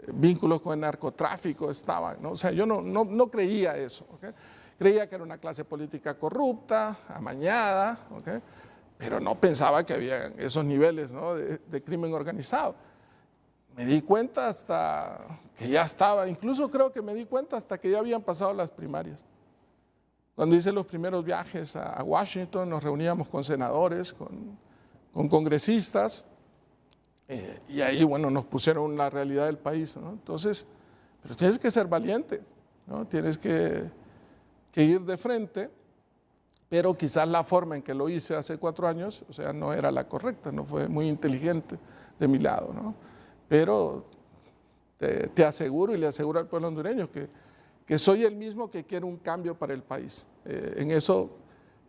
Speaker 2: vínculos con el narcotráfico, ¿no? O sea, yo no creía eso, ¿okay? Creía que era una clase política corrupta, amañada, ¿okay? Pero no pensaba que había esos niveles, ¿no? de crimen organizado. Me di cuenta hasta que ya estaba, incluso creo que me di cuenta hasta que ya habían pasado las primarias. Cuando hice los primeros viajes a Washington, nos reuníamos con senadores, con congresistas, y ahí, bueno, nos pusieron la realidad del país, ¿no? Entonces, pero tienes que ser valiente, ¿no? Tienes que ir de frente, pero quizás la forma en que lo hice hace 4 años, o sea, no era la correcta, no fue muy inteligente de mi lado, ¿no? Pero te aseguro y le aseguro al pueblo hondureño que soy el mismo que quiere un cambio para el país. En eso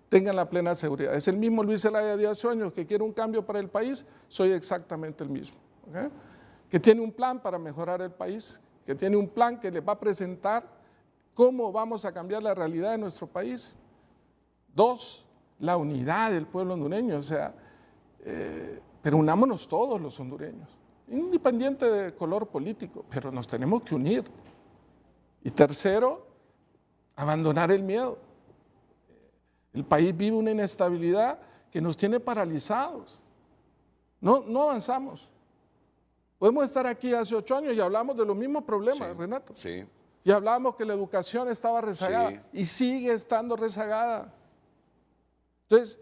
Speaker 2: tengan la plena seguridad. Es el mismo Luis Zelaya de hace años que quiere un cambio para el país, soy exactamente el mismo. ¿Okay? Que tiene un plan para mejorar el país, que tiene un plan que le va a presentar cómo vamos a cambiar la realidad de nuestro país. 2, la unidad del pueblo hondureño, o sea, pero unámonos todos los hondureños, independiente de color político, pero nos tenemos que unir. Y 3, abandonar el miedo. El país vive una inestabilidad que nos tiene paralizados. No avanzamos. Podemos estar aquí hace 8 años y hablamos de los mismos problemas, sí, Renato.
Speaker 1: Sí.
Speaker 2: Y hablábamos que la educación estaba rezagada, sí, y sigue estando rezagada. Entonces,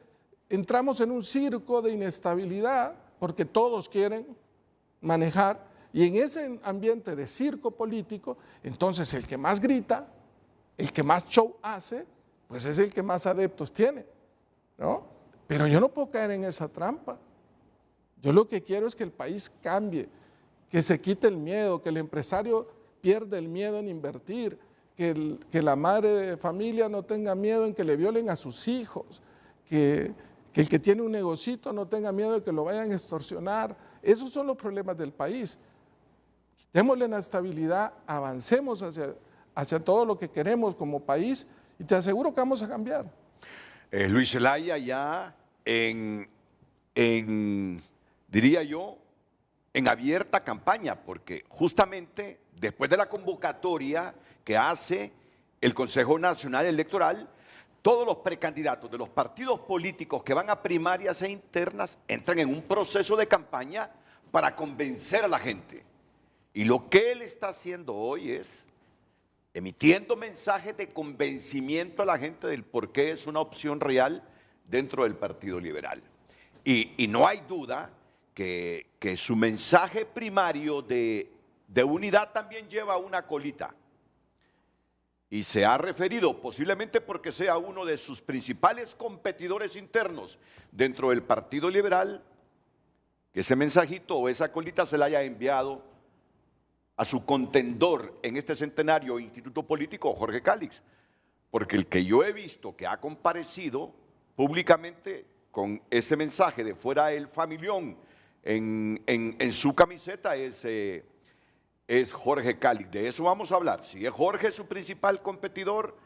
Speaker 2: entramos en un circo de inestabilidad porque todos quieren manejar, y en ese ambiente de circo político, entonces el que más grita, el que más show hace, pues es el que más adeptos tiene, ¿no? Pero yo no puedo caer en esa trampa. Yo lo que quiero es que el país cambie, que se quite el miedo, que el empresario pierde el miedo en invertir, que la madre de familia no tenga miedo en que le violen a sus hijos, que el que tiene un negocito no tenga miedo de que lo vayan a extorsionar. Esos son los problemas del país. Démosle la estabilidad, avancemos hacia todo lo que queremos como país y te aseguro que vamos a cambiar.
Speaker 1: Luis Zelaya ya diría yo, en abierta campaña, porque justamente después de la convocatoria que hace el Consejo Nacional Electoral, todos los precandidatos de los partidos políticos que van a primarias e internas entran en un proceso de campaña para convencer a la gente. Y lo que él está haciendo hoy es emitiendo mensajes de convencimiento a la gente del por qué es una opción real dentro del Partido Liberal. Y no hay duda que su mensaje primario de unidad también lleva una colita. Y se ha referido, posiblemente porque sea uno de sus principales competidores internos dentro del Partido Liberal, que ese mensajito o esa colita se la haya enviado a su contendor en este centenario instituto político, Jorge Calix. Porque el que yo he visto que ha comparecido públicamente con ese mensaje de fuera el familión en su camiseta es Jorge Calix. De eso vamos a hablar. Si es Jorge su principal competidor,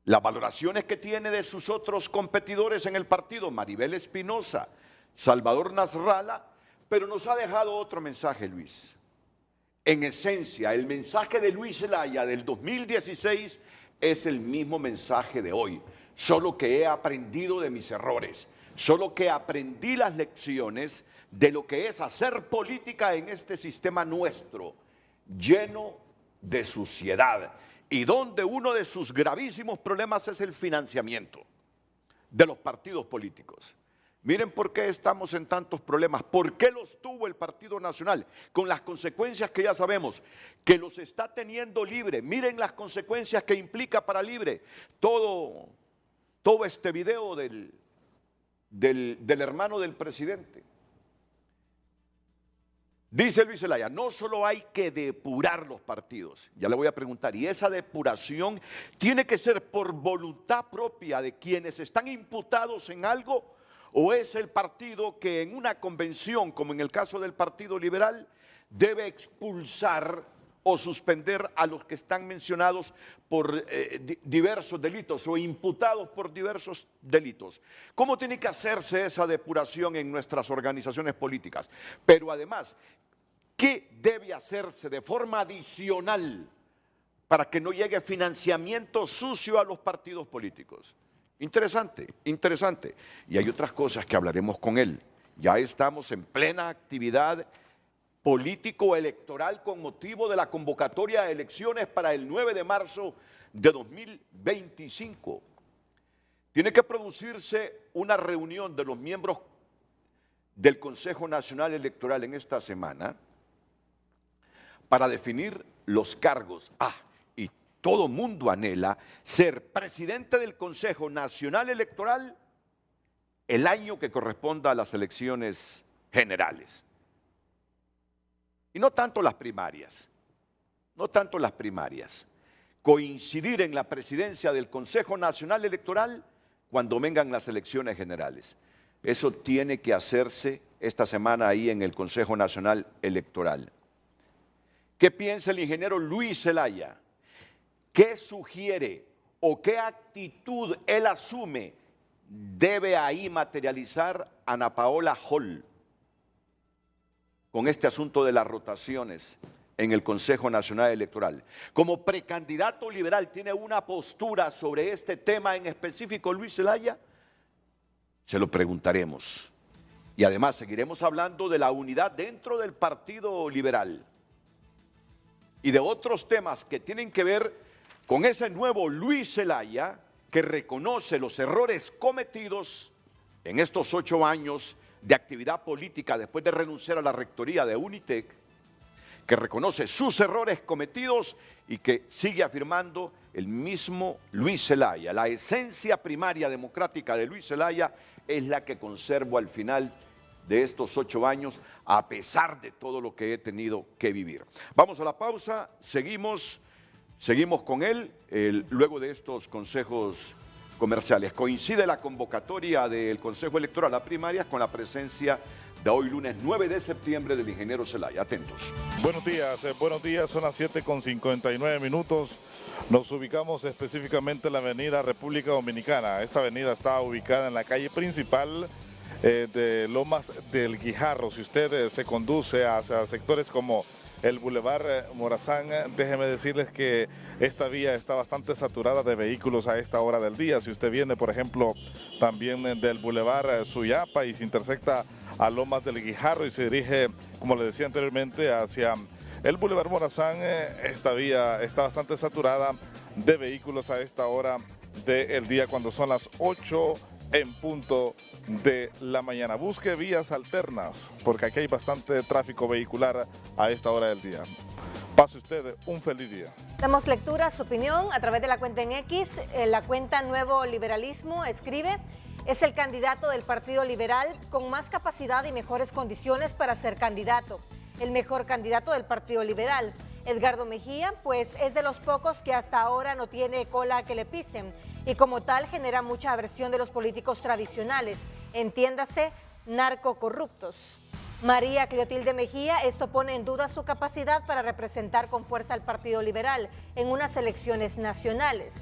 Speaker 1: las valoraciones que tiene de sus otros competidores en el partido, Maribel Espinosa, Salvador Nasralla, pero nos ha dejado otro mensaje, Luis. En esencia, el mensaje de Luis Zelaya del 2016 es el mismo mensaje de hoy, solo que he aprendido de mis errores, solo que aprendí las lecciones de lo que es hacer política en este sistema nuestro, lleno de suciedad, y donde uno de sus gravísimos problemas es el financiamiento de los partidos políticos. Miren por qué estamos en tantos problemas, por qué los tuvo el Partido Nacional, con las consecuencias que ya sabemos, que los está teniendo Libre. Miren las consecuencias que implica para Libre todo este video del hermano del presidente. Dice Luis Zelaya, no solo hay que depurar los partidos, ya le voy a preguntar, y esa depuración tiene que ser por voluntad propia de quienes están imputados en algo, o es el partido que en una convención, como en el caso del Partido Liberal, debe expulsar o suspender a los que están mencionados por diversos delitos o imputados por diversos delitos. ¿Cómo tiene que hacerse esa depuración en nuestras organizaciones políticas? Pero además, ¿qué debe hacerse de forma adicional para que no llegue financiamiento sucio a los partidos políticos? Interesante, interesante. Y hay otras cosas que hablaremos con él. Ya estamos en plena actividad político-electoral con motivo de la convocatoria de elecciones para el 9 de marzo de 2025. Tiene que producirse una reunión de los miembros del Consejo Nacional Electoral en esta semana para definir los cargos. Y todo mundo anhela ser presidente del Consejo Nacional Electoral el año que corresponda a las elecciones generales. Y no tanto las primarias, coincidir en la presidencia del Consejo Nacional Electoral cuando vengan las elecciones generales. Eso tiene que hacerse esta semana ahí en el Consejo Nacional Electoral. ¿Qué piensa el ingeniero Luis Zelaya? ¿Qué sugiere o qué actitud él asume debe ahí materializar Ana Paola Hall con este asunto de las rotaciones en el Consejo Nacional Electoral? Como precandidato liberal, ¿tiene una postura sobre este tema en específico Luis Zelaya? Se lo preguntaremos. Y además seguiremos hablando de la unidad dentro del Partido Liberal y de otros temas que tienen que ver con ese nuevo Luis Zelaya que reconoce los errores cometidos en estos 8 años de actividad política después de renunciar a la rectoría de Unitec, que reconoce sus errores cometidos y que sigue afirmando el mismo Luis Zelaya. La esencia primaria democrática de Luis Zelaya es la que conservo al final de estos 8 años, a pesar de todo lo que he tenido que vivir. Vamos a la pausa, seguimos con él luego de estos consejos comerciales. Coincide la convocatoria del Consejo Electoral a primarias con la presencia de hoy lunes 9 de septiembre del ingeniero Zelaya. Atentos.
Speaker 5: Buenos días, son las 7:59. Nos ubicamos específicamente en la avenida República Dominicana. Esta avenida está ubicada en la calle principal de Lomas del Guijarro. Si usted se conduce hacia sectores como el Boulevard Morazán, déjeme decirles que esta vía está bastante saturada de vehículos a esta hora del día. Si usted viene, por ejemplo, también del Boulevard Suyapa y se intersecta a Lomas del Guijarro y se dirige, como le decía anteriormente, hacia el Boulevard Morazán, esta vía está bastante saturada de vehículos a esta hora del día, cuando son las 8 en punto de la mañana. Busque vías alternas, porque aquí hay bastante tráfico vehicular a esta hora del día. Pase usted un feliz día.
Speaker 3: Damos lectura a su opinión a través de la cuenta en X. La cuenta Nuevo Liberalismo escribe: es el candidato del Partido Liberal con más capacidad y mejores condiciones para ser candidato. El mejor candidato del Partido Liberal. Edgardo Mejía, pues es de los pocos que hasta ahora no tiene cola que le pisen y como tal genera mucha aversión de los políticos tradicionales, entiéndase, narcocorruptos. María Cleotilde Mejía, esto pone en duda su capacidad para representar con fuerza al Partido Liberal en unas elecciones nacionales.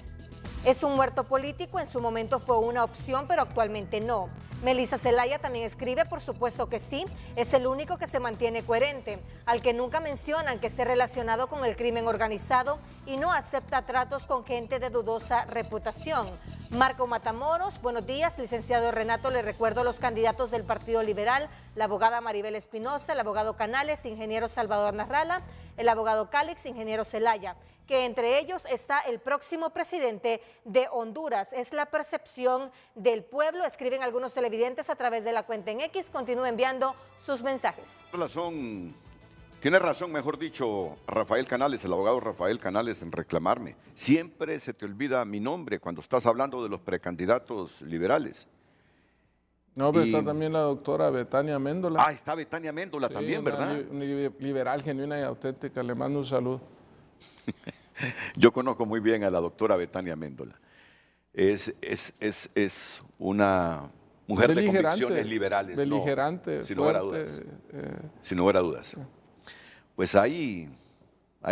Speaker 3: Es un muerto político, en su momento fue una opción, pero actualmente no. Melissa Zelaya también escribe: por supuesto que sí, es el único que se mantiene coherente, al que nunca mencionan que esté relacionado con el crimen organizado y no acepta tratos con gente de dudosa reputación. Marco Matamoros, buenos días, licenciado Renato, le recuerdo a los candidatos del Partido Liberal, la abogada Maribel Espinosa, el abogado Canales, ingeniero Salvador Narrala, el abogado Cálix, ingeniero Zelaya, que entre ellos está el próximo presidente de Honduras. Es la percepción del pueblo, escriben algunos televidentes a través de la cuenta en X. Continúe enviando sus mensajes.
Speaker 1: Tiene razón, mejor dicho, Rafael Canales, el abogado Rafael Canales, en reclamarme. Siempre se te olvida mi nombre cuando estás hablando de los precandidatos liberales.
Speaker 2: No, pero está también la doctora Betania Méndola.
Speaker 1: Ah, está Betania Méndola también, ¿verdad?
Speaker 2: Una liberal, genuina y auténtica. Le mando un saludo.
Speaker 1: Yo conozco muy bien a la doctora Betania Méndola. Es una mujer de convicciones liberales.
Speaker 2: Beligerante,
Speaker 1: sin lugar a dudas. Sin lugar a dudas. Pues hay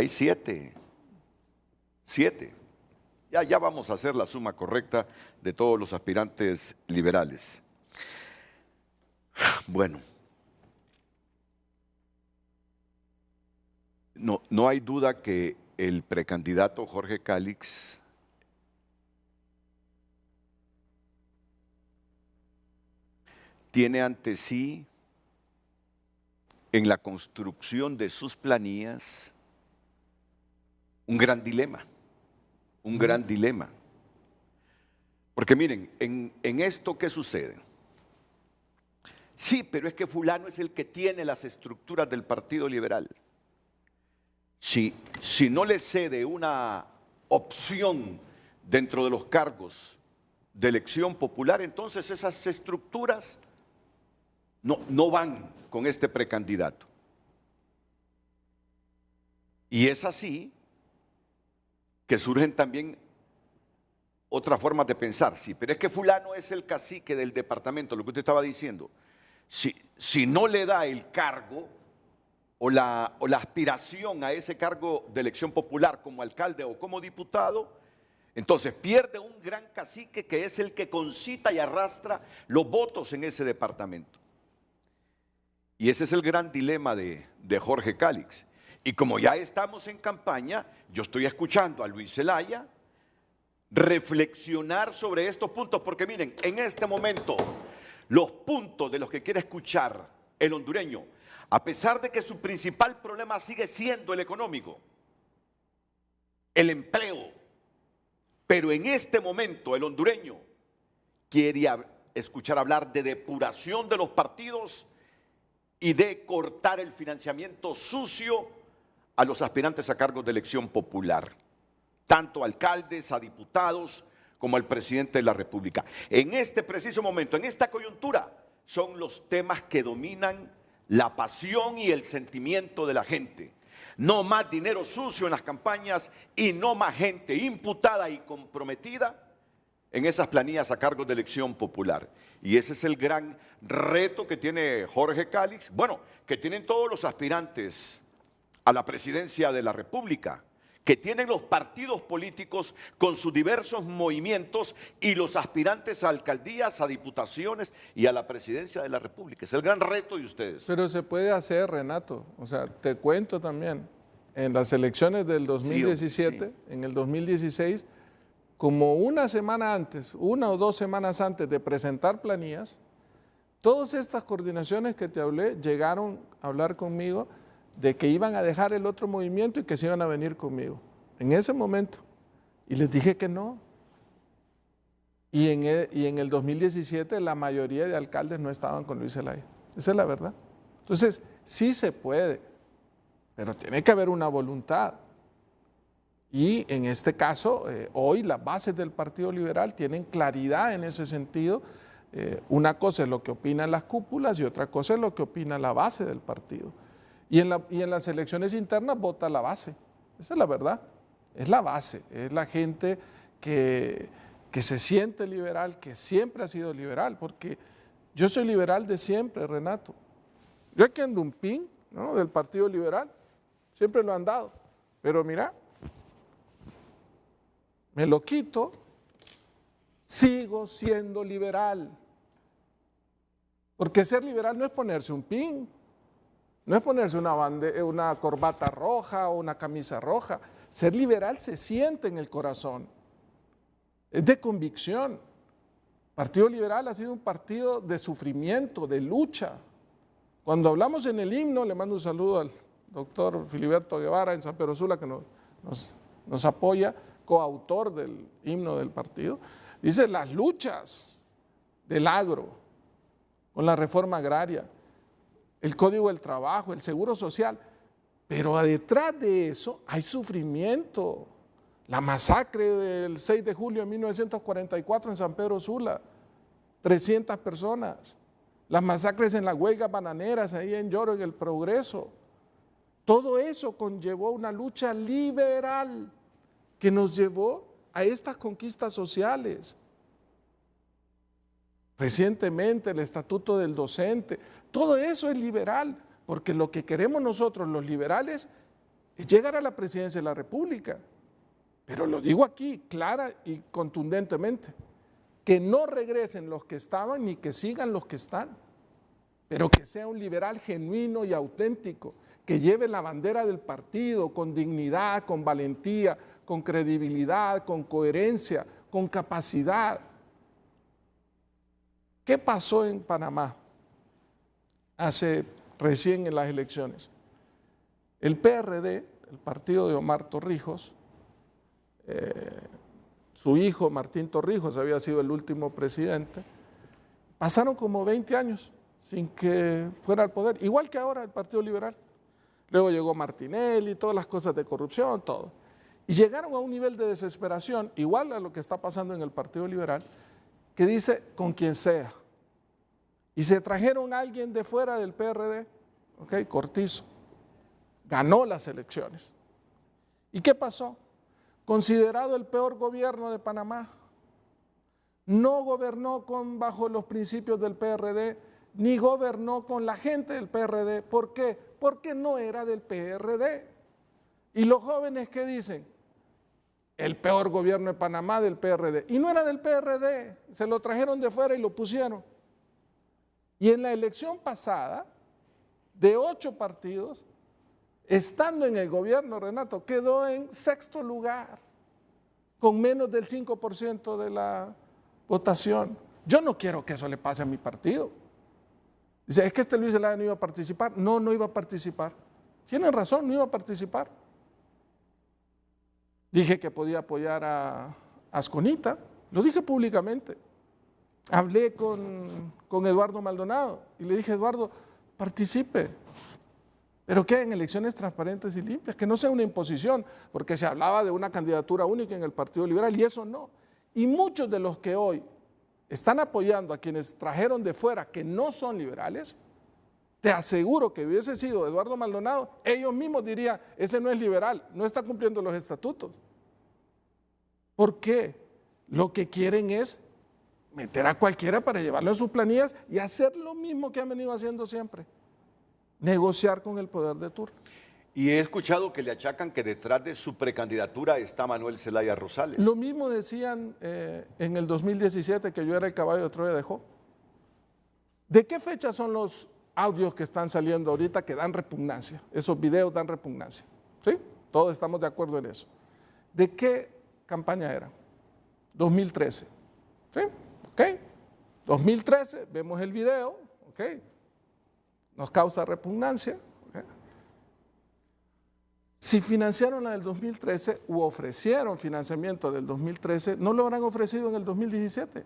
Speaker 1: 7. Ya vamos a hacer la suma correcta de todos los aspirantes liberales. Bueno, no hay duda que el precandidato Jorge Cálix tiene ante sí, en la construcción de sus planillas, un gran dilema. Porque miren, en esto, ¿qué sucede? Sí, pero es que fulano es el que tiene las estructuras del Partido Liberal. Si no le cede una opción dentro de los cargos de elección popular, entonces esas estructuras no van con este precandidato. Y es así que surgen también otras formas de pensar. Sí, pero es que fulano es el cacique del departamento, lo que usted estaba diciendo. Si no le da el cargo o la aspiración a ese cargo de elección popular como alcalde o como diputado, entonces pierde un gran cacique que es el que concita y arrastra los votos en ese departamento. Y ese es el gran dilema de Jorge Cálix. Y como ya estamos en campaña, yo estoy escuchando a Luis Zelaya reflexionar sobre estos puntos, porque miren, en este momento, los puntos de los que quiere escuchar el hondureño, a pesar de que su principal problema sigue siendo el económico, el empleo, pero en este momento el hondureño quiere escuchar hablar de depuración de los partidos y de cortar el financiamiento sucio a los aspirantes a cargos de elección popular, tanto a alcaldes, a diputados, como al presidente de la República. En este preciso momento, en esta coyuntura, son los temas que dominan la pasión y el sentimiento de la gente. No más dinero sucio en las campañas y no más gente imputada y comprometida en esas planillas a cargos de elección popular. Y ese es el gran reto que tiene Jorge Cálix, bueno, que tienen todos los aspirantes a la presidencia de la República, que tienen los partidos políticos con sus diversos movimientos y los aspirantes a alcaldías, a diputaciones y a la presidencia de la República. Es el gran reto de ustedes.
Speaker 2: Pero se puede hacer, Renato. O sea, te cuento también, en las elecciones del 2017, sí. En el 2016, como una semana antes, 1 o 2 semanas antes de presentar planillas, todas estas coordinaciones que te hablé llegaron a hablar conmigo de que iban a dejar el otro movimiento y que se iban a venir conmigo, en ese momento. Y les dije que no. Y en el 2017 la mayoría de alcaldes no estaban con Luis Zelaya. Esa es la verdad. Entonces, sí se puede, pero tiene que haber una voluntad. Y en este caso, hoy las bases del Partido Liberal tienen claridad en ese sentido. Una cosa es lo que opinan las cúpulas y otra cosa es lo que opina la base del partido. Y en las elecciones internas vota la base. Esa es la verdad. Es la base, es la gente que se siente liberal, que siempre ha sido liberal, porque yo soy liberal de siempre, Renato. Yo aquí ando un pin, ¿no?, del Partido Liberal, siempre lo han dado. Pero mira, me lo quito, sigo siendo liberal. Porque ser liberal no es ponerse un pin. No es ponerse una corbata roja o una camisa roja. Ser liberal se siente en el corazón. Es de convicción. El Partido Liberal ha sido un partido de sufrimiento, de lucha. Cuando hablamos en el himno, le mando un saludo al doctor Filiberto Guevara en San Pedro Sula, que nos apoya, coautor del himno del partido. Dice las luchas del agro con la reforma agraria, el Código del Trabajo, el Seguro Social, pero detrás de eso hay sufrimiento. La masacre del 6 de julio de 1944 en San Pedro Sula, 300 personas. Las masacres en las huelgas bananeras, ahí en Lloro, en El Progreso. Todo eso conllevó una lucha liberal que nos llevó a estas conquistas sociales. Recientemente el Estatuto del Docente, todo eso es liberal, porque lo que queremos nosotros los liberales es llegar a la presidencia de la República. Pero lo digo aquí clara y contundentemente, que no regresen los que estaban ni que sigan los que están, pero que sea un liberal genuino y auténtico, que lleve la bandera del partido con dignidad, con valentía, con credibilidad, con coherencia, con capacidad. ¿Qué pasó en Panamá recién en las elecciones? El PRD, el partido de Omar Torrijos, su hijo Martín Torrijos había sido el último presidente, pasaron como 20 años sin que fuera al poder, igual que ahora el Partido Liberal. Luego llegó Martinelli, todas las cosas de corrupción, todo. Y llegaron a un nivel de desesperación, igual a lo que está pasando en el Partido Liberal, que dice con quien sea. Y se trajeron a alguien de fuera del PRD, ¿okay? Cortizo, ganó las elecciones. ¿Y qué pasó? Considerado el peor gobierno de Panamá, no gobernó bajo los principios del PRD, ni gobernó con la gente del PRD. ¿Por qué? Porque no era del PRD. Y los jóvenes, ¿qué dicen? El peor gobierno de Panamá del PRD. Y no era del PRD, se lo trajeron de fuera y lo pusieron. Y en la elección pasada, de 8 partidos, estando en el gobierno, Renato, quedó en 6º lugar, con menos del 5% de la votación. Yo no quiero que eso le pase a mi partido. Dice, es que Luis Zelaya no iba a participar. No, no iba a participar. Tienen razón, no iba a participar. Dije que podía apoyar a Asconita, lo dije públicamente. Hablé con Eduardo Maldonado y le dije, Eduardo, participe, pero que en elecciones transparentes y limpias, que no sea una imposición, porque se hablaba de una candidatura única en el Partido Liberal y eso no. Y muchos de los que hoy están apoyando a quienes trajeron de fuera que no son liberales, te aseguro que hubiese sido Eduardo Maldonado, ellos mismos dirían, ese no es liberal, no está cumpliendo los estatutos. ¿Por qué? Lo que quieren es meter a cualquiera para llevarlo en sus planillas y hacer lo mismo que han venido haciendo siempre, negociar con el poder de turno.
Speaker 1: Y he escuchado que le achacan que detrás de su precandidatura está Manuel Zelaya Rosales.
Speaker 2: Lo mismo decían en el 2017 que yo era el caballo de Troya de Jo. ¿De qué fecha son los audios que están saliendo ahorita que dan repugnancia? Esos videos dan repugnancia, ¿sí? Todos estamos de acuerdo en eso. ¿De qué campaña era? 2013, ¿sí? ¿Ok? 2013, vemos el video, ¿ok? Nos causa repugnancia, ¿ok? Si financiaron la del 2013 u ofrecieron financiamiento del 2013, ¿no lo habrán ofrecido en el 2017?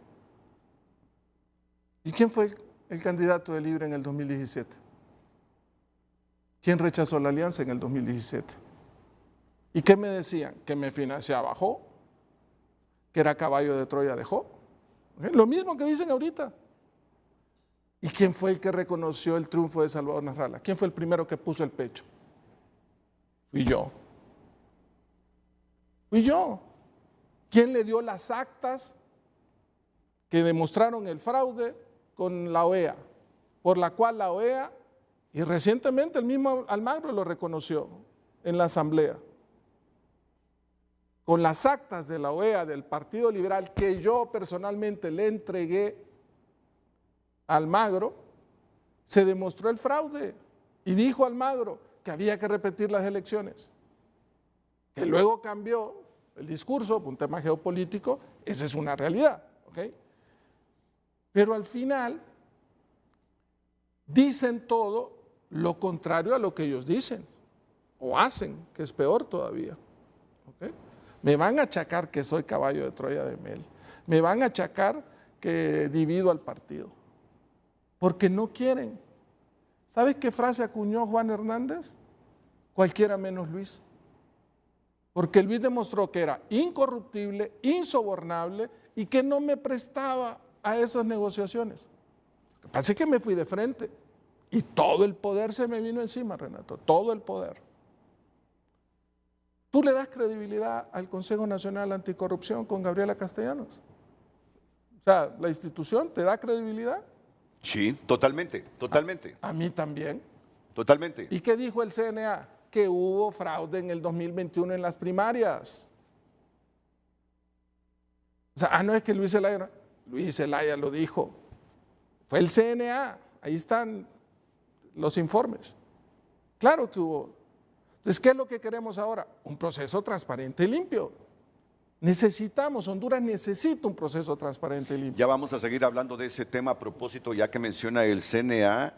Speaker 2: ¿Y quién fue el candidato de Libre en el 2017? ¿Quién rechazó la alianza en el 2017? ¿Y qué me decían? Que me financiaba Jo, que era caballo de Troya de Jo. ¿Okay? Lo mismo que dicen ahorita. ¿Y quién fue el que reconoció el triunfo de Salvador Nasralla? ¿Quién fue el primero que puso el pecho? Fui yo. Fui yo. ¿Quién le dio las actas que demostraron el fraude con la OEA? Por la cual la OEA, y recientemente el mismo Almagro lo reconoció en la asamblea, con las actas de la OEA del Partido Liberal que yo personalmente le entregué a Almagro, se demostró el fraude y dijo Almagro que había que repetir las elecciones, que luego cambió el discurso por un tema geopolítico, esa es una realidad, ¿ok? Pero al final dicen todo lo contrario a lo que ellos dicen, o hacen, que es peor todavía, ¿ok? Me van a achacar que soy caballo de Troya de Mel, me van a achacar que divido al partido, porque no quieren. ¿Sabes qué frase acuñó Juan Hernández? Cualquiera menos Luis. Porque Luis demostró que era incorruptible, insobornable y que no me prestaba a esas negociaciones. Lo que pasa es que me fui de frente y todo el poder se me vino encima, Renato, todo el poder. ¿Tú le das credibilidad al Consejo Nacional Anticorrupción con Gabriela Castellanos? O sea, ¿la institución te da credibilidad?
Speaker 1: Sí, totalmente, totalmente.
Speaker 2: A mí también.
Speaker 1: Totalmente.
Speaker 2: ¿Y qué dijo el CNA? Que hubo fraude en el 2021 en las primarias. O sea, no es que Luis Zelaya lo dijo. Fue el CNA, ahí están los informes. Claro que hubo. Entonces, ¿qué es lo que queremos ahora? Un proceso transparente y limpio. Honduras necesita un proceso transparente y limpio.
Speaker 1: Ya vamos a seguir hablando de ese tema a propósito, ya que menciona el CNA.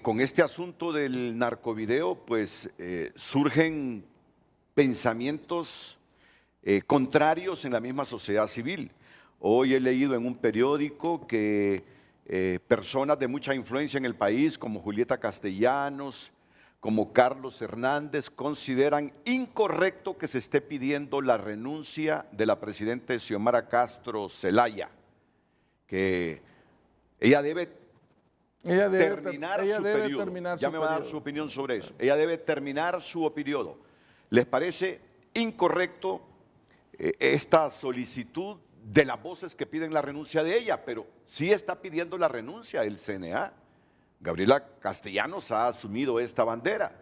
Speaker 1: Con este asunto del narcovideo, pues surgen pensamientos contrarios en la misma sociedad civil. Hoy he leído en un periódico que personas de mucha influencia en el país, como Julieta Castellanos, como Carlos Hernández, consideran incorrecto que se esté pidiendo la renuncia de la presidenta Xiomara Castro Zelaya, que ella debe terminar su periodo. Ya me va a dar su opinión sobre eso. Ella debe terminar su periodo. ¿Les parece incorrecto esta solicitud de las voces que piden la renuncia de ella? Pero sí está pidiendo la renuncia el CNA. Gabriela Castellanos ha asumido esta bandera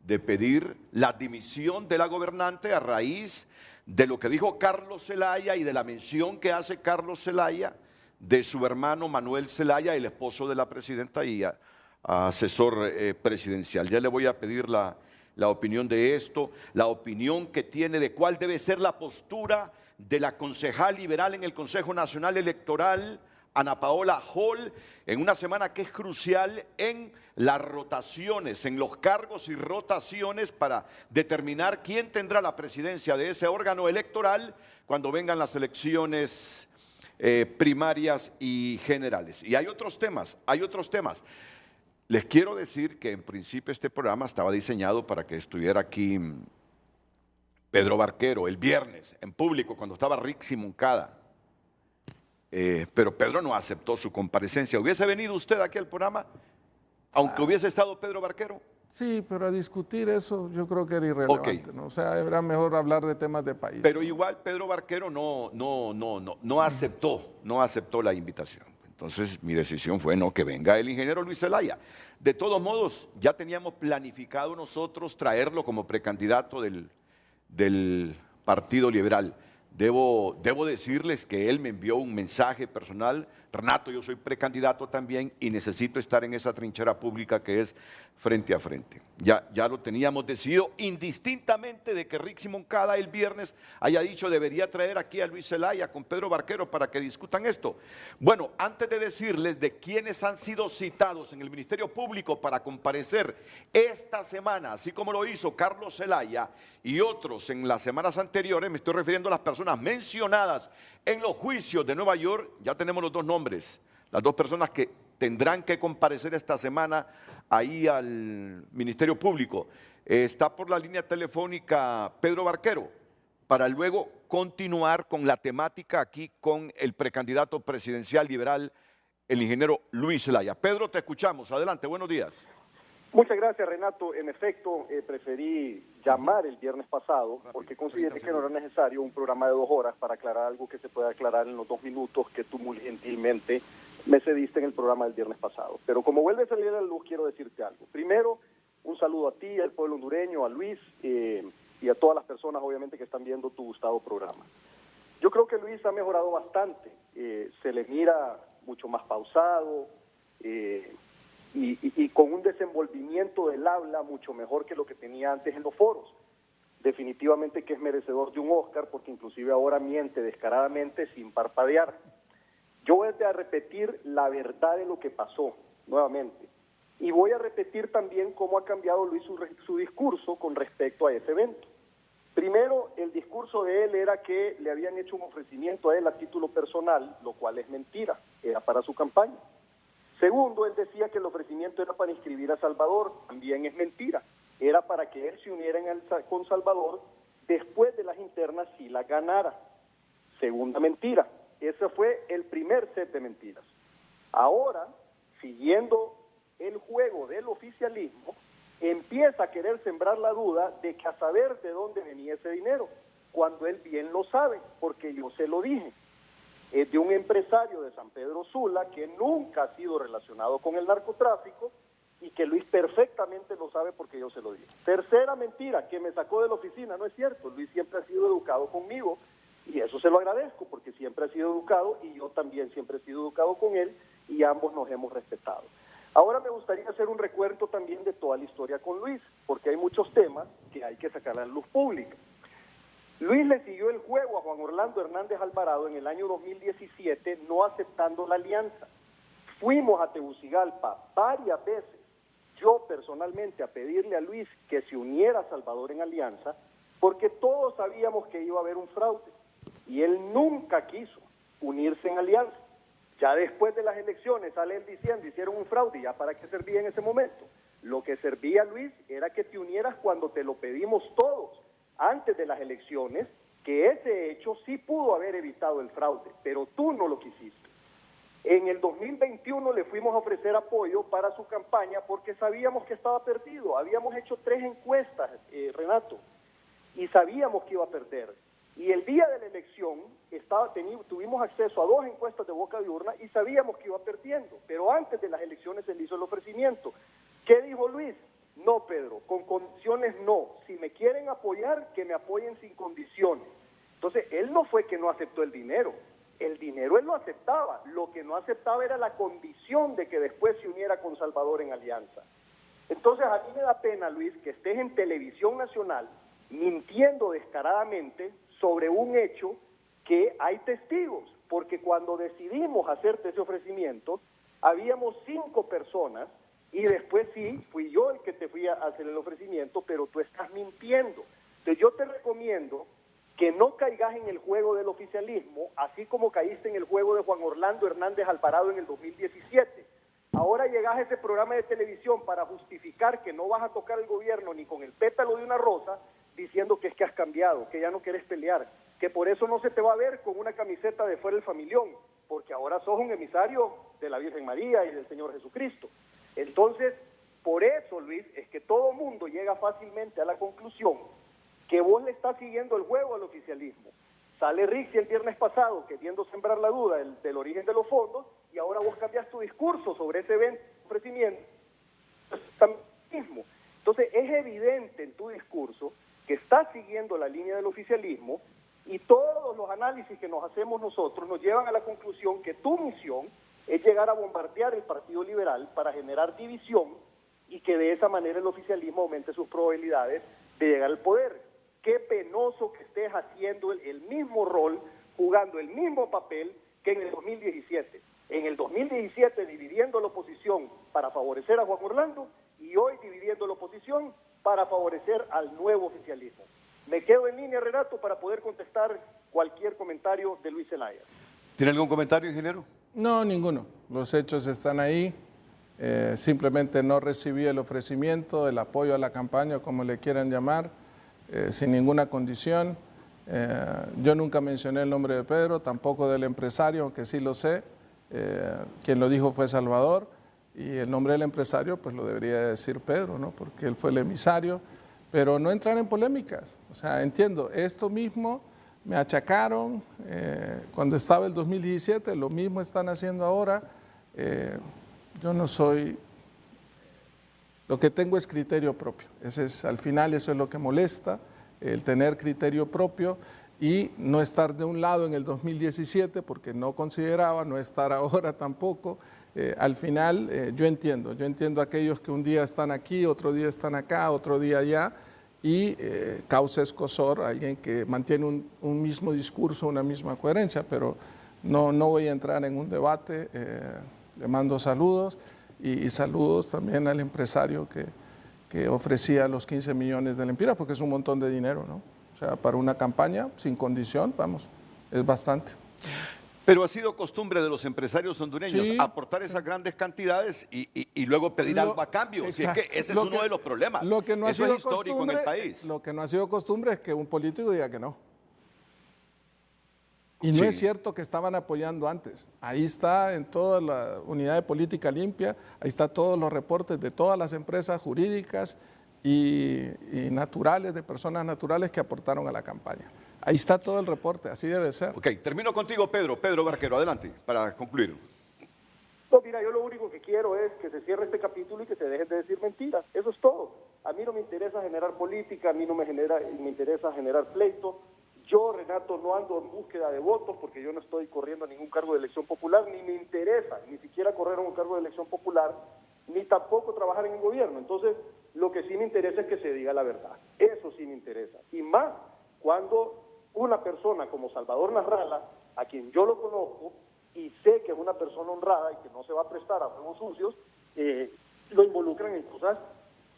Speaker 1: de pedir la dimisión de la gobernante a raíz de lo que dijo Carlos Zelaya y de la mención que hace Carlos Zelaya de su hermano Manuel Zelaya, el esposo de la presidenta y asesor presidencial. Ya le voy a pedir la opinión de esto, la opinión que tiene de cuál debe ser la postura de la concejal liberal en el Consejo Nacional Electoral, Ana Paola Hall, en una semana que es crucial en las rotaciones, en los cargos y rotaciones para determinar quién tendrá la presidencia de ese órgano electoral cuando vengan las elecciones primarias y generales. Y hay otros temas. Les quiero decir que en principio este programa estaba diseñado para que estuviera aquí Pedro Barquero el viernes en público cuando estaba Rixi Moncada. pero Pedro no aceptó su comparecencia. ¿Hubiese venido usted aquí al programa, aunque hubiese estado Pedro Barquero?
Speaker 2: Sí, pero a discutir eso yo creo que era irrelevante, ¿no? O sea, era mejor hablar de temas de país.
Speaker 1: Pero
Speaker 2: ¿no?
Speaker 1: igual Pedro Barquero no aceptó la invitación. Entonces mi decisión fue no, que venga el ingeniero Luis Zelaya. De todos modos, ya teníamos planificado nosotros traerlo como precandidato del Partido Liberal. Debo decirles que él me envió un mensaje personal: Renato, yo soy precandidato también y necesito estar en esa trinchera pública que es frente a frente. Ya lo teníamos decidido, indistintamente de que Rixi Moncada el viernes haya dicho debería traer aquí a Luis Zelaya con Pedro Barquero para que discutan esto. Bueno, antes de decirles de quiénes han sido citados en el Ministerio Público para comparecer esta semana, así como lo hizo Carlos Zelaya y otros en las semanas anteriores, me estoy refiriendo a las personas mencionadas en los juicios de Nueva York. Ya tenemos los dos nombres, las dos personas que tendrán que comparecer esta semana ahí al Ministerio Público. Está por la línea telefónica Pedro Barquero, para luego continuar con la temática aquí con el precandidato presidencial liberal, el ingeniero Luis Zelaya. Pedro, te escuchamos. Adelante, buenos días.
Speaker 6: Muchas gracias, Renato. En efecto, preferí llamar el viernes pasado porque consideré que no era necesario un programa de 2 horas para aclarar algo que se puede aclarar en los 2 minutos que tú muy gentilmente me cediste en el programa del viernes pasado. Pero como vuelve a salir a la luz, quiero decirte algo. Primero, un saludo a ti, al pueblo hondureño, a Luis y a todas las personas, obviamente, que están viendo tu gustado programa. Yo creo que Luis ha mejorado bastante. Se le mira mucho más pausado, y con un desenvolvimiento del habla mucho mejor que lo que tenía antes en los foros. Definitivamente que es merecedor de un Oscar, porque inclusive ahora miente descaradamente sin parpadear. Yo voy a repetir la verdad de lo que pasó nuevamente, y voy a repetir también cómo ha cambiado Luis su discurso con respecto a ese evento. Primero, el discurso de él era que le habían hecho un ofrecimiento a él a título personal, lo cual es mentira, era para su campaña. Segundo, él decía que el ofrecimiento era para inscribir a Salvador, también es mentira. Era para que él se uniera con Salvador después de las internas si las ganara. Segunda mentira. Ese fue el primer set de mentiras. Ahora, siguiendo el juego del oficialismo, empieza a querer sembrar la duda de que a saber de dónde venía ese dinero, cuando él bien lo sabe, porque yo se lo dije. Es de un empresario de San Pedro Sula que nunca ha sido relacionado con el narcotráfico y que Luis perfectamente lo sabe porque yo se lo dije. Tercera mentira, que me sacó de la oficina. No es cierto, Luis siempre ha sido educado conmigo y eso se lo agradezco porque siempre ha sido educado y yo también siempre he sido educado con él y ambos nos hemos respetado. Ahora me gustaría hacer un recuento también de toda la historia con Luis, porque hay muchos temas que hay que sacar a la luz pública. Luis le siguió el juego a Juan Orlando Hernández Alvarado en el año 2017, no aceptando la alianza. Fuimos a Tegucigalpa varias veces, yo personalmente, a pedirle a Luis que se uniera a Salvador en alianza, porque todos sabíamos que iba a haber un fraude, y él nunca quiso unirse en alianza. Ya después de las elecciones sale él diciendo, hicieron un fraude, ¿y ya para qué servía en ese momento? Lo que servía, Luis, era que te unieras cuando te lo pedimos todos, antes de las elecciones, que ese hecho sí pudo haber evitado el fraude, pero tú no lo quisiste. En el 2021 le fuimos a ofrecer apoyo para su campaña porque sabíamos que estaba perdido. Habíamos hecho 3 encuestas, Renato, y sabíamos que iba a perder. Y el día de la elección tuvimos acceso a 2 encuestas de boca de urna y sabíamos que iba perdiendo, pero antes de las elecciones se le hizo el ofrecimiento. ¿Qué dijo Luis? No, Pedro, con condiciones no. Si me quieren apoyar, que me apoyen sin condiciones. Entonces, él no fue que no aceptó el dinero él lo aceptaba. Lo que no aceptaba era la condición de que después se uniera con Salvador en alianza. Entonces, a mí me da pena, Luis, que estés en televisión nacional mintiendo descaradamente sobre un hecho que hay testigos, porque cuando decidimos hacerte ese ofrecimiento, habíamos 5 personas y después sí, fui yo el que te fui a hacer el ofrecimiento, pero tú estás mintiendo. Entonces yo te recomiendo que no caigas en el juego del oficialismo, así como caíste en el juego de Juan Orlando Hernández Alvarado en el 2017. Ahora llegas a ese programa de televisión para justificar que no vas a tocar el gobierno ni con el pétalo de una rosa, diciendo que es que has cambiado, que ya no quieres pelear, que por eso no se te va a ver con una camiseta de Fuera el Familión, porque ahora sos un emisario de la Virgen María y del Señor Jesucristo. Entonces, por eso, Luis, es que todo mundo llega fácilmente a la conclusión que vos le estás siguiendo el juego al oficialismo. Sale Rixi el viernes pasado queriendo sembrar la duda del origen de los fondos, y ahora vos cambias tu discurso sobre ese ofrecimiento. Entonces, es evidente en tu discurso que estás siguiendo la línea del oficialismo, y todos los análisis que nos hacemos nosotros nos llevan a la conclusión que tu misión es llegar a bombardear el Partido Liberal para generar división y que de esa manera el oficialismo aumente sus probabilidades de llegar al poder. Qué penoso que estés haciendo el mismo rol, jugando el mismo papel que en el 2017. En el 2017 dividiendo la oposición para favorecer a Juan Orlando, y hoy dividiendo la oposición para favorecer al nuevo oficialismo. Me quedo en línea, Renato, para poder contestar cualquier comentario de Luis Zelaya.
Speaker 1: ¿Tiene algún comentario, ingeniero?
Speaker 2: No, ninguno. Los hechos están ahí. Simplemente no recibí el ofrecimiento, el apoyo a la campaña, como le quieran llamar, sin ninguna condición. Yo nunca mencioné el nombre de Pedro, tampoco del empresario, aunque sí lo sé. Quien lo dijo fue Salvador, y el nombre del empresario pues lo debería decir Pedro, ¿no? Porque él fue el emisario, pero no entrar en polémicas. O sea, entiendo, esto mismo me achacaron cuando estaba el 2017, lo mismo están haciendo ahora. Yo no soy, lo que tengo es criterio propio. Al final eso es lo que molesta, el tener criterio propio y no estar de un lado en el 2017 porque no consideraba, no estar ahora tampoco. Al final yo entiendo a aquellos que un día están aquí, otro día están acá, otro día allá, y causa escozor a alguien que mantiene un mismo discurso, una misma coherencia, pero no voy a entrar en un debate. Le mando saludos y saludos también al empresario que ofrecía los 15 millones de lempiras, porque es un montón de dinero, ¿no? O sea, para una campaña sin condición, vamos, es bastante.
Speaker 1: Pero ha sido costumbre de los empresarios hondureños aportar esas grandes cantidades y luego pedir algo a cambio.
Speaker 2: Exacto.
Speaker 1: Si es que ese es uno de los problemas.
Speaker 2: Lo que no
Speaker 1: Eso
Speaker 2: ha sido
Speaker 1: es histórico en el país.
Speaker 2: Lo que no ha sido costumbre es que un político diga que no. Y no es cierto que estaban apoyando antes. Ahí está en toda la unidad de política limpia, ahí está todos los reportes de todas las empresas jurídicas y naturales, de personas naturales que aportaron a la campaña. Ahí está todo el reporte, así debe ser.
Speaker 1: Ok, termino contigo, Pedro. Pedro Barquero, adelante, para concluir.
Speaker 6: No, mira, yo lo único que quiero es que se cierre este capítulo y que se dejen de decir mentiras. Eso es todo. A mí no me interesa generar política, a mí no me interesa generar pleito. Yo, Renato, no ando en búsqueda de votos porque yo no estoy corriendo a ningún cargo de elección popular, ni me interesa, ni siquiera correr a un cargo de elección popular, ni tampoco trabajar en el gobierno. Entonces, lo que sí me interesa es que se diga la verdad. Eso sí me interesa. Y más cuando una persona como Salvador Nasralla, a quien yo lo conozco y sé que es una persona honrada y que no se va a prestar a juegos sucios, lo involucran en cosas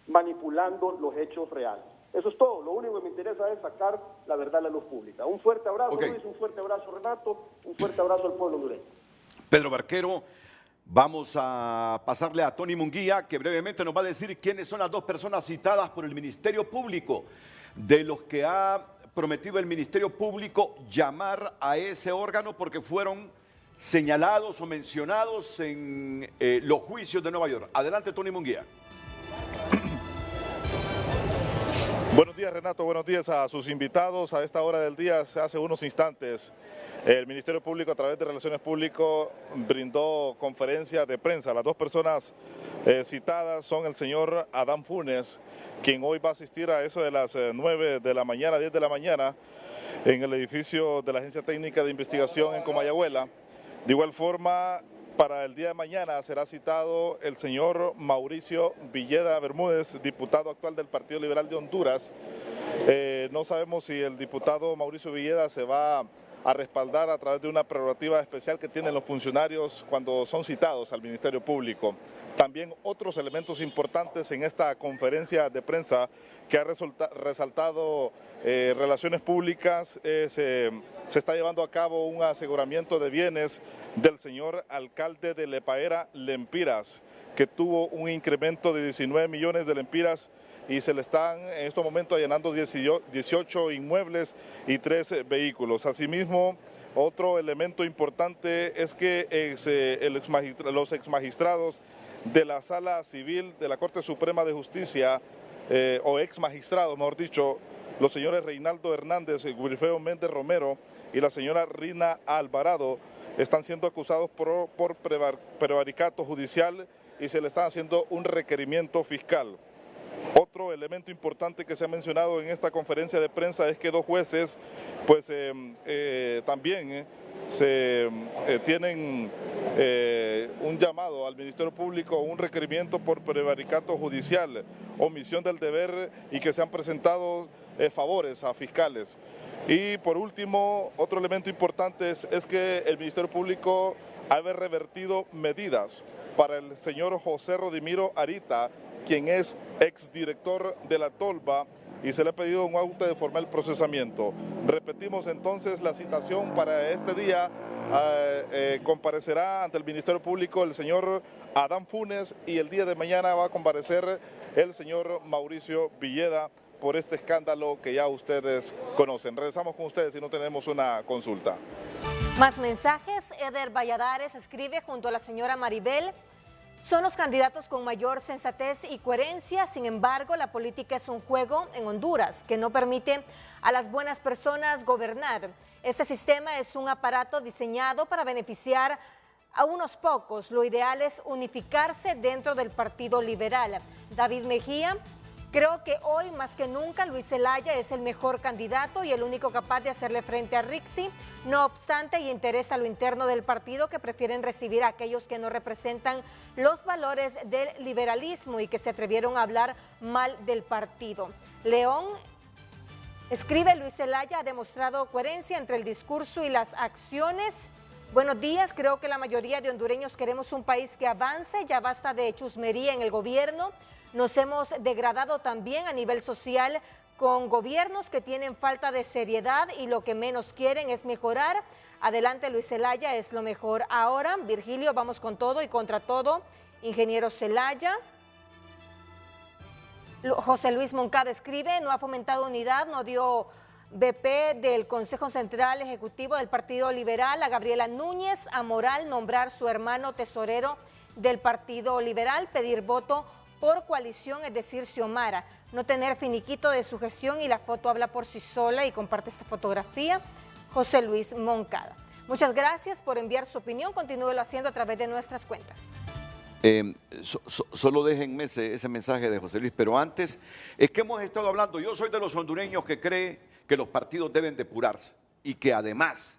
Speaker 6: manipulando los hechos reales. Eso es todo. Lo único que me interesa es sacar la verdad a la luz pública. Un fuerte abrazo, Luis, un fuerte abrazo, Renato, un fuerte abrazo al pueblo hondureño.
Speaker 1: Pedro Barquero, vamos a pasarle a Tony Munguía, que brevemente nos va a decir quiénes son las dos personas citadas por el Ministerio Público, de los que ha prometido el Ministerio Público llamar a ese órgano porque fueron señalados o mencionados en los juicios de Nueva York. Adelante, Tony Munguía.
Speaker 5: Buenos días, Renato, buenos días a sus invitados. A esta hora del día, hace unos instantes, el Ministerio Público a través de Relaciones Públicas brindó conferencia de prensa. Las dos personas citadas son el señor Adán Funes, quien hoy va a asistir a eso de las 9 de la mañana, 10 de la mañana, en el edificio de la Agencia Técnica de Investigación en Comayagüela. De igual forma, para el día de mañana será citado el señor Mauricio Villeda Bermúdez, diputado actual del Partido Liberal de Honduras. No sabemos si el diputado Mauricio Villeda se va a respaldar a través de una prerrogativa especial que tienen los funcionarios cuando son citados al Ministerio Público. También otros elementos importantes en esta conferencia de prensa que ha resaltado Relaciones Públicas, se está llevando a cabo un aseguramiento de bienes del señor alcalde de Lepaera, Lempiras, que tuvo un incremento de 19 millones de lempiras y se le están en estos momentos allanando 18 inmuebles y 3 vehículos. Asimismo, Otro elemento importante es que los exmagistrados de la Sala Civil de la Corte Suprema de Justicia, o exmagistrados, mejor dicho, los señores Reinaldo Hernández y Wilfredo Méndez Romero y la señora Rina Alvarado, están siendo acusados por prevaricato judicial y se le está haciendo un requerimiento fiscal. Otro elemento importante que se ha mencionado en esta conferencia de prensa es que 2 jueces pues también tienen un llamado al Ministerio Público, un requerimiento por prevaricato judicial, omisión del deber, y que se han presentado favores a fiscales. Y por último, otro elemento importante es que el Ministerio Público ha revertido medidas para el señor José Rodimiro Arita, quien es exdirector de la Tolva, y se le ha pedido un auto de formal procesamiento. Repetimos entonces la citación para este día. Comparecerá ante el Ministerio Público el señor Adán Funes, y el día de mañana va a comparecer el señor Mauricio Villeda por este escándalo que ya ustedes conocen. Regresamos con ustedes si no tenemos una consulta.
Speaker 3: Más mensajes. Eder Valladares escribe junto a la señora Maribel: son los candidatos con mayor sensatez y coherencia, sin embargo, la política es un juego en Honduras que no permite a las buenas personas gobernar. Este sistema es un aparato diseñado para beneficiar a unos pocos. Lo ideal es unificarse dentro del Partido Liberal. David Mejía: creo que hoy más que nunca Luis Zelaya es el mejor candidato y el único capaz de hacerle frente a Rixi. No obstante, y interesa lo interno del partido, que prefieren recibir a aquellos que no representan los valores del liberalismo y que se atrevieron a hablar mal del partido. León escribe: Luis Zelaya ha demostrado coherencia entre el discurso y las acciones. Buenos días, creo que la mayoría de hondureños queremos un país que avance, ya basta de chusmería en el gobierno. Nos hemos degradado también a nivel social con gobiernos que tienen falta de seriedad y lo que menos quieren es mejorar. Adelante Luis Zelaya, es lo mejor ahora. Virgilio, vamos con todo y contra todo. Ingeniero Zelaya. José Luis Moncada escribe: no ha fomentado unidad, no dio BP del Consejo Central Ejecutivo del Partido Liberal a Gabriela Núñez. Amoral nombrar su hermano tesorero del Partido Liberal, pedir voto por coalición, es decir, Xiomara, no tener finiquito de su gestión, y la foto habla por sí sola, y comparte esta fotografía. José Luis Moncada. Muchas gracias por enviar su opinión, continúelo haciendo a través de nuestras cuentas.
Speaker 1: Solo déjenme ese mensaje de José Luis, pero antes, es que hemos estado hablando, yo soy de los hondureños que cree que los partidos deben depurarse y que además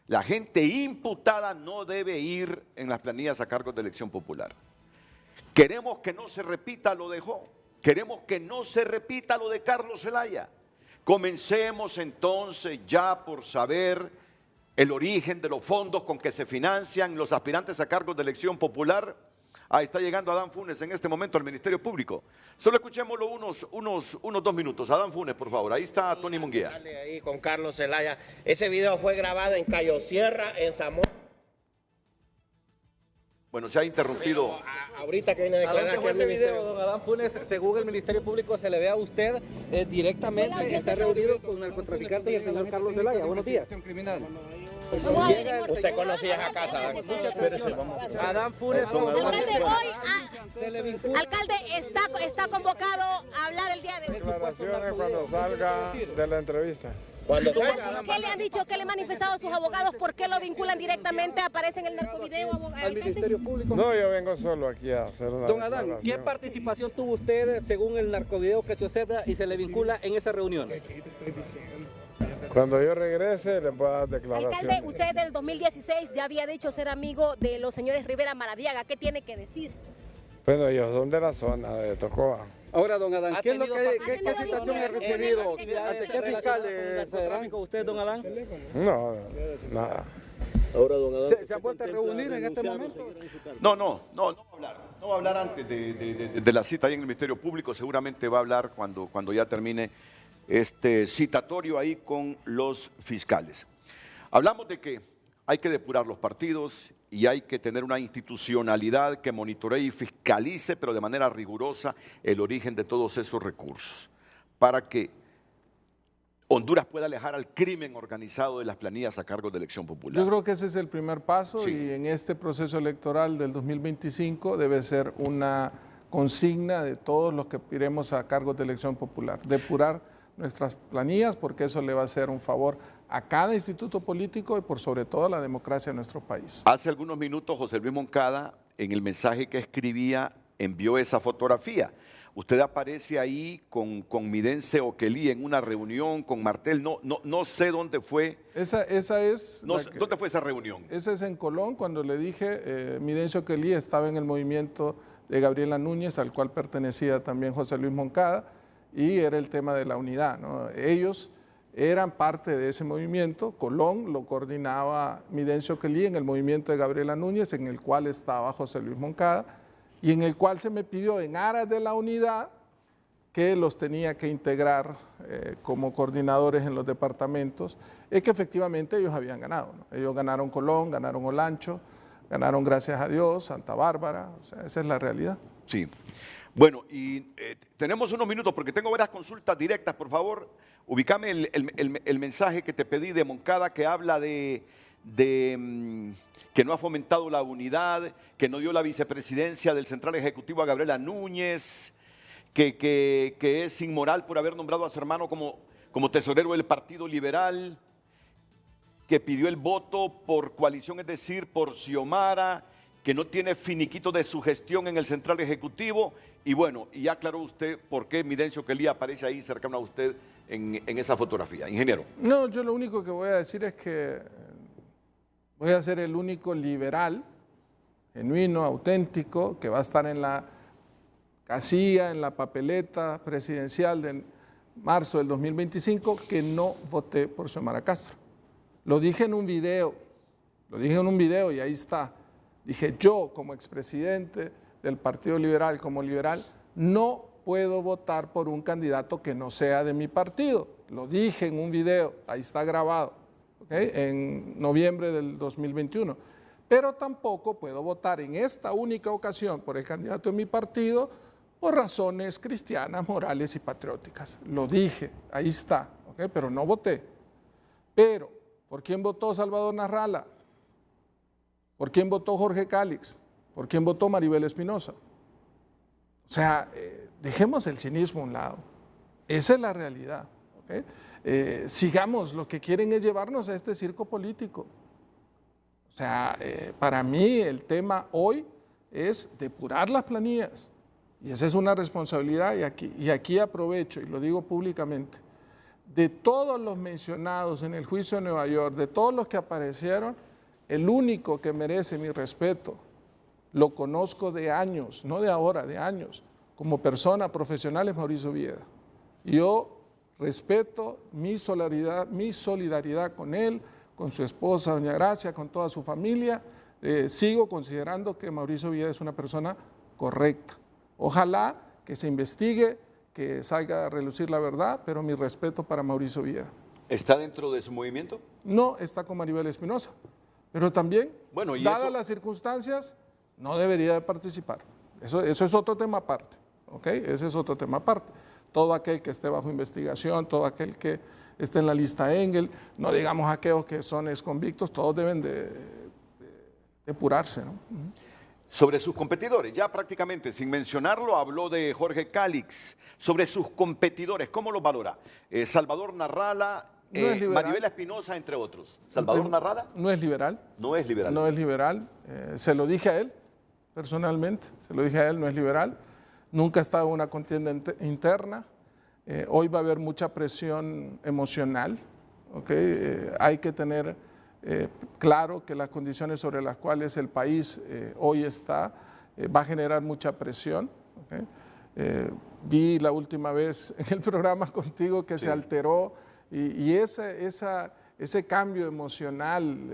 Speaker 1: la gente imputada no debe ir en las planillas a cargos de elección popular. Queremos que no se repita lo de Jo, queremos que no se repita lo de Carlos Zelaya. Comencemos entonces ya por saber el origen de los fondos con que se financian los aspirantes a cargos de elección popular. Ahí está llegando Adán Funes en este momento al Ministerio Público. Solo escuchémoslo unos 2 minutos. Adán Funes, por favor. Ahí está Tony Munguía.
Speaker 7: Ahí con Carlos Zelaya. Ese video fue grabado en Cayo Sierra, en Zamora.
Speaker 1: Bueno, se ha interrumpido.
Speaker 7: Ahorita que viene a declarar aquí al Ministerio.
Speaker 8: Don Adán Funes, según el Ministerio Público, se le ve a usted directamente, está reunido con el narcotraficante y el señor Carlos Zelaya. Buenos días. Criminal.
Speaker 7: Usted conocía a casa.
Speaker 8: Adán Funes.
Speaker 9: Alcalde, está convocado a hablar el día de hoy.
Speaker 10: Declaraciones cuando salga de la entrevista.
Speaker 9: ¿Qué le han dicho? ¿Qué le han manifestado a sus abogados? ¿Por qué lo vinculan directamente? ¿Aparece en el narcovideo?
Speaker 8: Al Ministerio Público.
Speaker 10: No, yo vengo solo aquí a hacer una
Speaker 8: Don Adán, ¿qué participación tuvo usted según el narcovideo que se observa y se le vincula en esa reunión?
Speaker 10: Cuando yo regrese les voy a dar declaraciones.
Speaker 9: Alcalde, usted del 2016 ya había dicho ser amigo de los señores Rivera Maradiaga. ¿Qué tiene que decir?
Speaker 10: Bueno, ellos son de la zona de Tocoa.
Speaker 8: Ahora, don Adán, ¿qué citación ha recibido? ¿Ante qué fiscales federal? ¿Usted, don Adán?
Speaker 10: No, nada.
Speaker 8: Ahora, don Adán, ¿se ha vuelto a reunir en este momento?
Speaker 1: No va a hablar antes de la cita ahí en el Ministerio Público. Seguramente va a hablar cuando ya termine este citatorio ahí con los fiscales. Hablamos de que hay que depurar los partidos y hay que tener una institucionalidad que monitoree y fiscalice, pero de manera rigurosa, el origen de todos esos recursos, para que Honduras pueda alejar al crimen organizado de las planillas a cargo de Elección Popular?
Speaker 2: Yo creo que ese es el primer paso
Speaker 1: Sí.
Speaker 2: y en este proceso electoral del 2025 debe ser una consigna de todos los que iremos a cargos de Elección Popular, depurar nuestras planillas porque eso le va a hacer un favor a cada instituto político y por sobre todo a la democracia de nuestro país.
Speaker 1: Hace algunos minutos José Luis Moncada, en el mensaje que escribía, envió esa fotografía. Usted aparece ahí con Midence Oquelí en una reunión con Martel, no sé dónde fue.
Speaker 2: Esa es...
Speaker 1: ¿Dónde fue esa reunión?
Speaker 2: Esa es en Colón, cuando le dije, Midence Oquelí estaba en el movimiento de Gabriela Núñez, al cual pertenecía también José Luis Moncada, y era el tema de la unidad, ¿no? Ellos eran parte de ese movimiento. Colón lo coordinaba Midence Oquelí en el movimiento de Gabriela Núñez, en el cual estaba José Luis Moncada, y en el cual se me pidió en aras de la unidad que los tenía que integrar como coordinadores en los departamentos, es que efectivamente ellos habían ganado, ¿no? Ellos ganaron Colón, ganaron Olancho, ganaron, gracias a Dios, Santa Bárbara, o sea, esa es la realidad.
Speaker 1: Sí. Bueno, y tenemos unos minutos porque tengo varias consultas directas, por favor. Ubícame el mensaje que te pedí de Moncada que habla de que no ha fomentado la unidad, que no dio la vicepresidencia del Central Ejecutivo a Gabriela Núñez, que es inmoral por haber nombrado a su hermano como tesorero del Partido Liberal, que pidió el voto por coalición, es decir, por Xiomara, que no tiene finiquito de su gestión en el Central Ejecutivo, y bueno, y ya aclaró usted por qué Midence Oquelí aparece ahí cercano a usted en esa fotografía. Ingeniero.
Speaker 2: No, yo lo único que voy a decir es que voy a ser el único liberal, genuino, auténtico, que va a estar en la casilla, en la papeleta presidencial de marzo del 2025, que no voté por Xiomara Castro. Lo dije en un video, y ahí está. Dije, yo como expresidente del Partido Liberal, como liberal, no puedo votar por un candidato que no sea de mi partido. Lo dije en un video, ahí está grabado, ¿okay? En noviembre del 2021. Pero tampoco puedo votar en esta única ocasión por el candidato de mi partido por razones cristianas, morales y patrióticas. Lo dije, ahí está, ¿okay? Pero no voté. Pero, ¿por quién votó Salvador Narrala? ¿Por quién votó Jorge Cálix? ¿Por quién votó Maribel Espinosa? O sea, dejemos el cinismo a un lado. Esa es la realidad. ¿Okay? Sigamos, lo que quieren es llevarnos a este circo político. O sea, para mí el tema hoy es depurar las planillas. Y esa es una responsabilidad y aquí aprovecho y lo digo públicamente. De todos los mencionados en el juicio de Nueva York, de todos los que aparecieron, el único que merece mi respeto, lo conozco de años, no de ahora, de años, como persona profesional, es Mauricio Vieda. Yo respeto mi solidaridad con él, con su esposa, doña Gracia, con toda su familia. Sigo considerando que Mauricio Vieda es una persona correcta. Ojalá que se investigue, que salga a relucir la verdad, pero mi respeto para Mauricio Vieda.
Speaker 1: ¿Está dentro de su movimiento?
Speaker 2: No, está con Maribel Espinosa, pero también,
Speaker 1: bueno,
Speaker 2: dadas las circunstancias, no debería de participar. Eso es otro tema aparte, ¿ok? Ese es otro tema aparte. Todo aquel que esté bajo investigación, todo aquel que esté en la lista Engel, no digamos aquellos que son exconvictos, todos deben de depurarse, ¿no?
Speaker 1: Sobre sus competidores, ya prácticamente sin mencionarlo, habló de Jorge Cálix. Sobre sus competidores, ¿cómo los valora? Salvador Narrala, Maribel Espinosa, entre otros. ¿Salvador Narrala?
Speaker 2: No es liberal.
Speaker 1: No es liberal.
Speaker 2: No es liberal. Se lo dije a él, personalmente. Se lo dije a él, no es liberal. Nunca ha estado en una contienda interna. Hoy va a haber mucha presión emocional. ¿Okay? Hay que tener claro que las condiciones sobre las cuales el país hoy está va a generar mucha presión. ¿Okay? Vi la última vez en el programa contigo que se alteró y ese cambio emocional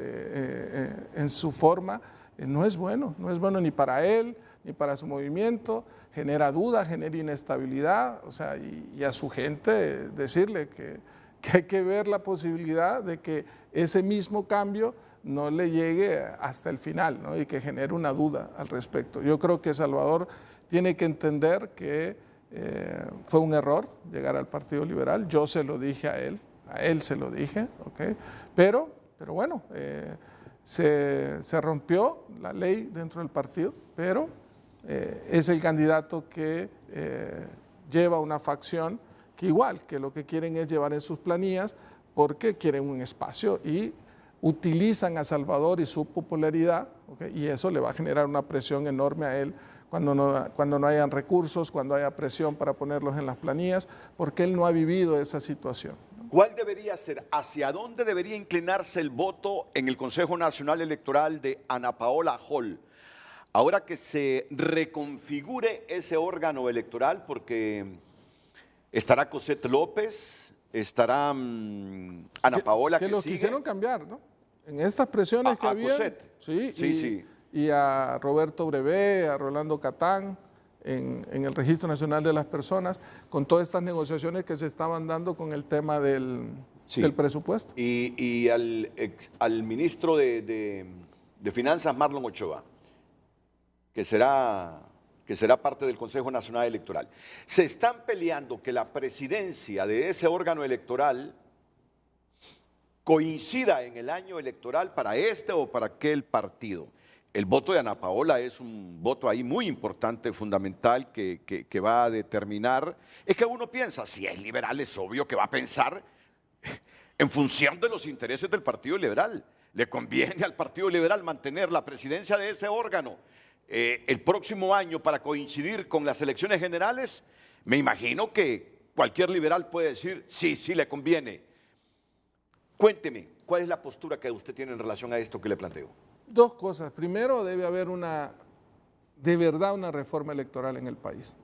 Speaker 2: en su forma no es bueno ni para él ni para su movimiento, genera duda, genera inestabilidad, o sea, y a su gente decirle que hay que ver la posibilidad de que ese mismo cambio no le llegue hasta el final, ¿no? Y que genere una duda al respecto. Yo creo que Salvador tiene que entender que fue un error llegar al Partido Liberal. Yo se lo dije a él, a él se lo dije, ¿ok? Pero bueno, se rompió la ley dentro del partido, pero es el candidato que lleva una facción que igual, que lo que quieren es llevar en sus planillas porque quieren un espacio y utilizan a Salvador y su popularidad, ¿okay? Y eso le va a generar una presión enorme a él cuando no hayan recursos, cuando haya presión para ponerlos en las planillas, porque él no ha vivido esa situación.
Speaker 1: ¿Cuál debería ser, hacia dónde debería inclinarse el voto en el Consejo Nacional Electoral de Ana Paola Hall? Ahora que se reconfigure ese órgano electoral, porque estará Cosette López, estará Ana Paola
Speaker 2: que los
Speaker 1: sigue.
Speaker 2: Quisieron cambiar, ¿no? En estas presiones que había.
Speaker 1: Cosette.
Speaker 2: Sí. Y a Roberto Brevé, a Rolando Catán, en el Registro Nacional de las Personas, con todas estas negociaciones que se estaban dando con el tema del presupuesto.
Speaker 1: Y al ministro de Finanzas, Marlon Ochoa, que será parte del Consejo Nacional Electoral. Se están peleando que la presidencia de ese órgano electoral coincida en el año electoral para este o para aquel partido. El voto de Ana Paola es un voto ahí muy importante, fundamental, que va a determinar. Es que uno piensa, si es liberal es obvio que va a pensar en función de los intereses del Partido Liberal. Le conviene al Partido Liberal mantener la presidencia de ese órgano el próximo año para coincidir con las elecciones generales. Me imagino que cualquier liberal puede decir, sí, le conviene. Cuénteme, ¿cuál es la postura que usted tiene en relación a esto que le planteo?
Speaker 2: Dos cosas. Primero, debe haber de verdad una reforma electoral en el país.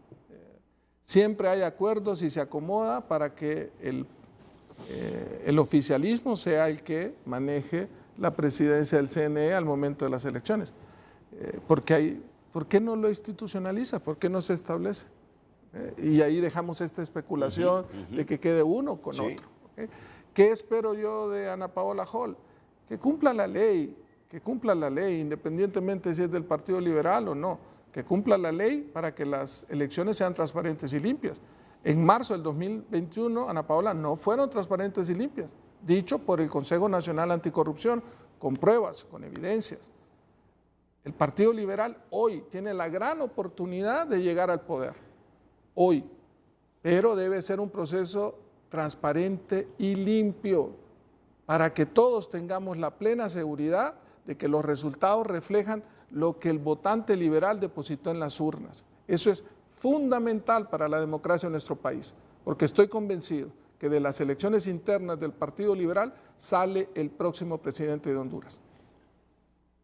Speaker 2: Siempre hay acuerdos y se acomoda para que el oficialismo sea el que maneje la presidencia del CNE al momento de las elecciones. ¿Por qué no lo institucionaliza? ¿Por qué no se establece? Y ahí dejamos esta especulación de que quede uno con otro. ¿Okay? ¿Qué espero yo de Ana Paola Hall? Que cumpla la ley, independientemente si es del Partido Liberal o no, que cumpla la ley para que las elecciones sean transparentes y limpias. En marzo del 2021, Ana Paola, no fueron transparentes y limpias, dicho por el Consejo Nacional Anticorrupción, con pruebas, con evidencias. El Partido Liberal hoy tiene la gran oportunidad de llegar al poder, hoy, pero debe ser un proceso transparente y limpio para que todos tengamos la plena seguridad de que los resultados reflejan lo que el votante liberal depositó en las urnas. Eso es fundamental para la democracia en nuestro país, porque estoy convencido que de las elecciones internas del Partido Liberal sale el próximo presidente de Honduras.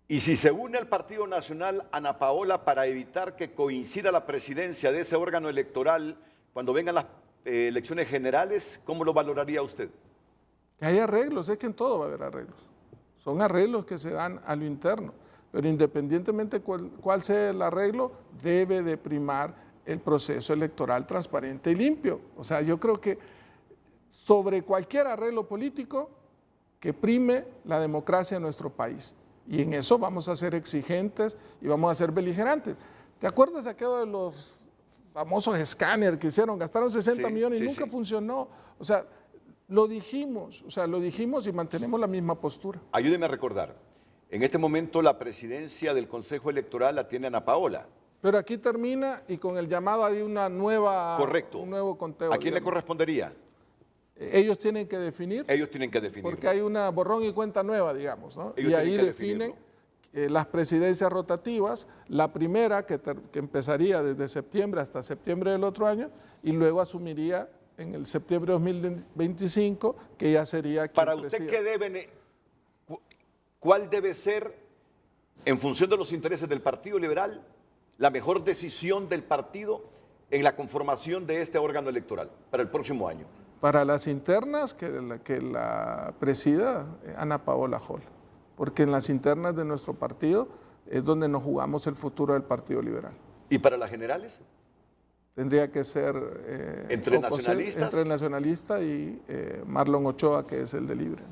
Speaker 1: Y si se une al Partido Nacional, Ana Paola, para evitar que coincida la presidencia de ese órgano electoral cuando vengan las elecciones generales, ¿cómo lo valoraría usted?
Speaker 2: Que hay arreglos, es que en todo va a haber arreglos. Son arreglos que se dan a lo interno, pero independientemente cuál sea el arreglo, debe de primar el proceso electoral transparente y limpio. O sea, yo creo que sobre cualquier arreglo político que prime la democracia en nuestro país. Y en eso vamos a ser exigentes y vamos a ser beligerantes. ¿Te acuerdas aquello de los famosos escáneres que hicieron? Gastaron 60 millones y nunca funcionó. O sea, lo dijimos y mantenemos la misma postura.
Speaker 1: Ayúdeme a recordar, en este momento la presidencia del Consejo Electoral la tiene Ana Paola.
Speaker 2: Pero aquí termina y con el llamado hay una nueva,
Speaker 1: correcto,
Speaker 2: un nuevo conteo.
Speaker 1: ¿A quién le correspondería?
Speaker 2: Ellos tienen que definir.
Speaker 1: Ellos tienen que definir.
Speaker 2: Porque hay una borrón y cuenta nueva, digamos, ¿no? Y ahí definen las presidencias rotativas, la primera que empezaría desde septiembre hasta septiembre del otro año y luego asumiría en el septiembre de 2025, que ya sería quien
Speaker 1: Para usted, ¿cuál debe ser, en función de los intereses del Partido Liberal, la mejor decisión del partido en la conformación de este órgano electoral para el próximo año?
Speaker 2: Para las internas, que la presida Ana Paola Hall, porque en las internas de nuestro partido es donde nos jugamos el futuro del Partido Liberal.
Speaker 1: ¿Y para las generales?
Speaker 2: Tendría que ser
Speaker 1: ¿entre nacionalistas?
Speaker 2: Entre el nacionalista y Marlon Ochoa, que es el de Libre.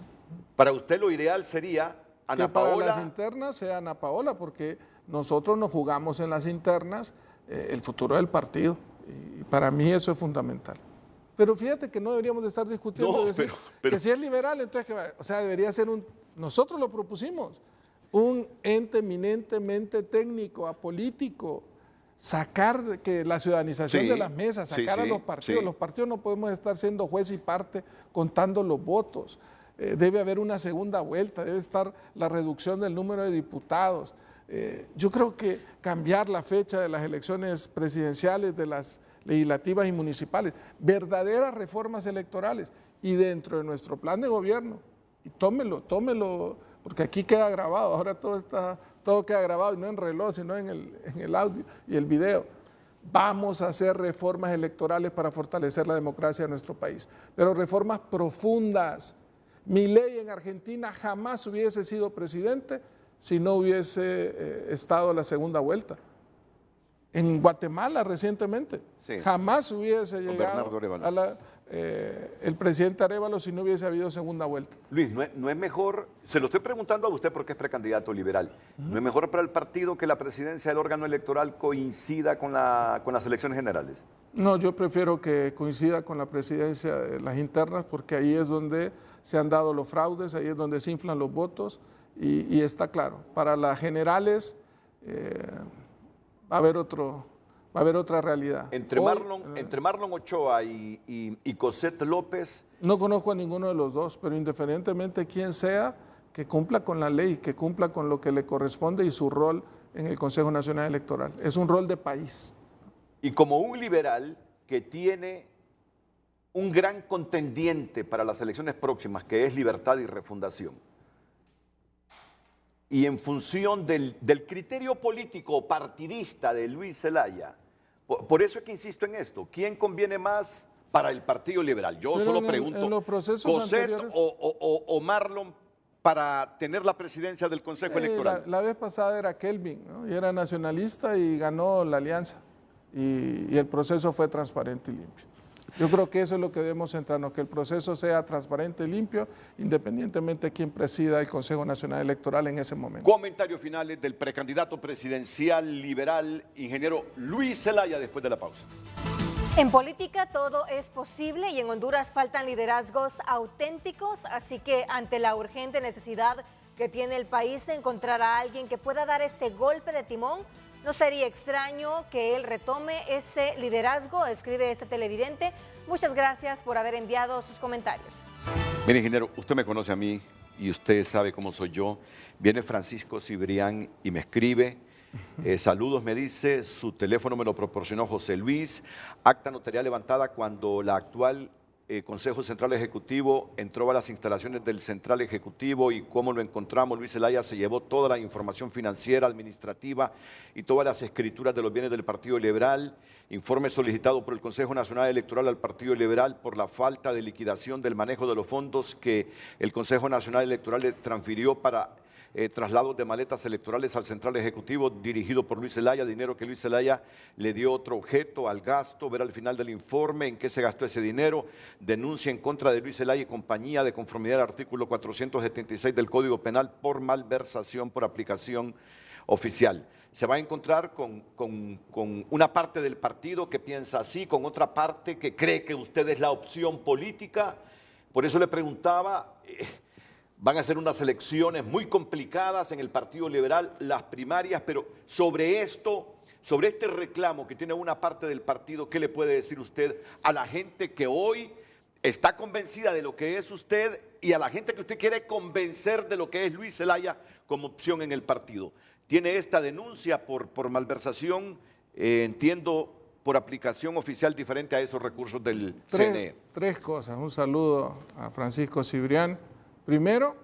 Speaker 1: Para usted lo ideal sería Ana Paola.
Speaker 2: Para las internas sea Ana Paola, porque nosotros nos jugamos en las internas el futuro del partido. Y para mí eso es fundamental. Pero fíjate que no deberíamos de estar discutiendo
Speaker 1: No,
Speaker 2: decir que si es liberal, entonces, o sea, debería ser nosotros lo propusimos, un ente eminentemente técnico, apolítico, sacar que la ciudadanización de las mesas, sacar a los partidos. Los partidos no podemos estar siendo juez y parte contando los votos. Debe haber una segunda vuelta, debe estar la reducción del número de diputados. Yo creo que cambiar la fecha de las elecciones presidenciales, de las legislativas y municipales, verdaderas reformas electorales y dentro de nuestro plan de gobierno, y tómelo, porque aquí queda grabado, ahora todo queda grabado y no en reloj, sino en el audio y el video. Vamos a hacer reformas electorales para fortalecer la democracia de nuestro país, pero reformas profundas. Milei en Argentina jamás hubiese sido presidente si no hubiese estado la segunda vuelta. En Guatemala recientemente, jamás hubiese llegado el presidente Arévalo si no hubiese habido segunda vuelta.
Speaker 1: Luis, no es mejor, se lo estoy preguntando a usted porque es precandidato liberal, ¿no es mejor para el partido que la presidencia del órgano electoral coincida con las elecciones generales?
Speaker 2: No, yo prefiero que coincida con la presidencia de las internas porque ahí es donde se han dado los fraudes, ahí es donde se inflan los votos y está claro. Para las generales va a haber otra realidad.
Speaker 1: Entre Marlon Ochoa y Cosette López.
Speaker 2: No conozco a ninguno de los dos, pero independientemente quién sea, que cumpla con la ley, que cumpla con lo que le corresponde y su rol en el Consejo Nacional Electoral. Es un rol de país.
Speaker 1: Y como un liberal que tiene un gran contendiente para las elecciones próximas, que es Libertad y Refundación, y en función del criterio político partidista de Luis Zelaya, por eso es que insisto en esto, ¿quién conviene más para el Partido Liberal? Yo solo pregunto, ¿Cosette o Marlon para tener la presidencia del Consejo Electoral?
Speaker 2: La vez pasada era Kelvin, ¿no? Y era nacionalista y ganó la alianza. Y el proceso fue transparente y limpio. Yo creo que eso es lo que debemos centrarnos, que el proceso sea transparente y limpio, independientemente de quién presida el Consejo Nacional Electoral en ese momento.
Speaker 1: Comentarios finales del precandidato presidencial liberal, ingeniero Luis Zelaya, después de la pausa.
Speaker 3: En política todo es posible y en Honduras faltan liderazgos auténticos, así que ante la urgente necesidad que tiene el país de encontrar a alguien que pueda dar ese golpe de timón, no sería extraño que él retome ese liderazgo, escribe este televidente. Muchas gracias por haber enviado sus comentarios.
Speaker 1: Mire, ingeniero, usted me conoce a mí y usted sabe cómo soy yo. Viene Francisco Cibrián y me escribe. Saludos, me dice, su teléfono me lo proporcionó José Luis. Acta notarial levantada cuando la actual Consejo Central Ejecutivo entró a las instalaciones del Central Ejecutivo y cómo lo encontramos. Luis Zelaya se llevó toda la información financiera, administrativa y todas las escrituras de los bienes del Partido Liberal. Informe solicitado por el Consejo Nacional Electoral al Partido Liberal por la falta de liquidación del manejo de los fondos que el Consejo Nacional Electoral le transfirió para traslados de maletas electorales al Central Ejecutivo dirigido por Luis Zelaya, dinero que Luis Zelaya le dio otro objeto al gasto, ver al final del informe en qué se gastó ese dinero, denuncia en contra de Luis Zelaya y compañía de conformidad al artículo 476 del Código Penal por malversación por aplicación oficial. Se va a encontrar con una parte del partido que piensa así, con otra parte que cree que usted es la opción política. Por eso le preguntaba... Van a ser unas elecciones muy complicadas en el Partido Liberal, las primarias, pero sobre esto, sobre este reclamo que tiene una parte del partido, ¿qué le puede decir usted a la gente que hoy está convencida de lo que es usted y a la gente que usted quiere convencer de lo que es Luis Zelaya como opción en el partido? Tiene esta denuncia por malversación, entiendo, por aplicación oficial diferente a esos recursos del CNE.
Speaker 2: Tres cosas. Un saludo a Francisco Cibrián. Primero,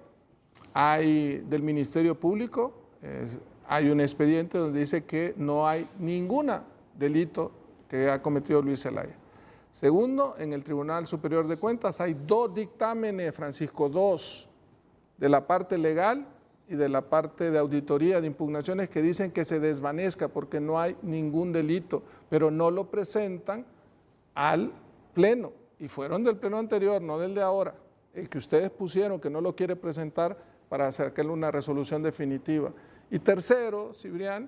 Speaker 2: hay del Ministerio Público, hay un expediente donde dice que no hay ningún delito que ha cometido Luis Zelaya. Segundo, en el Tribunal Superior de Cuentas hay 2 dictámenes, Francisco, 2, de la parte legal y de la parte de auditoría de impugnaciones que dicen que se desvanezca porque no hay ningún delito, pero no lo presentan al Pleno y fueron del Pleno anterior, no del de ahora. El que ustedes pusieron que no lo quiere presentar para sacarle una resolución definitiva. Y tercero, Cibrián,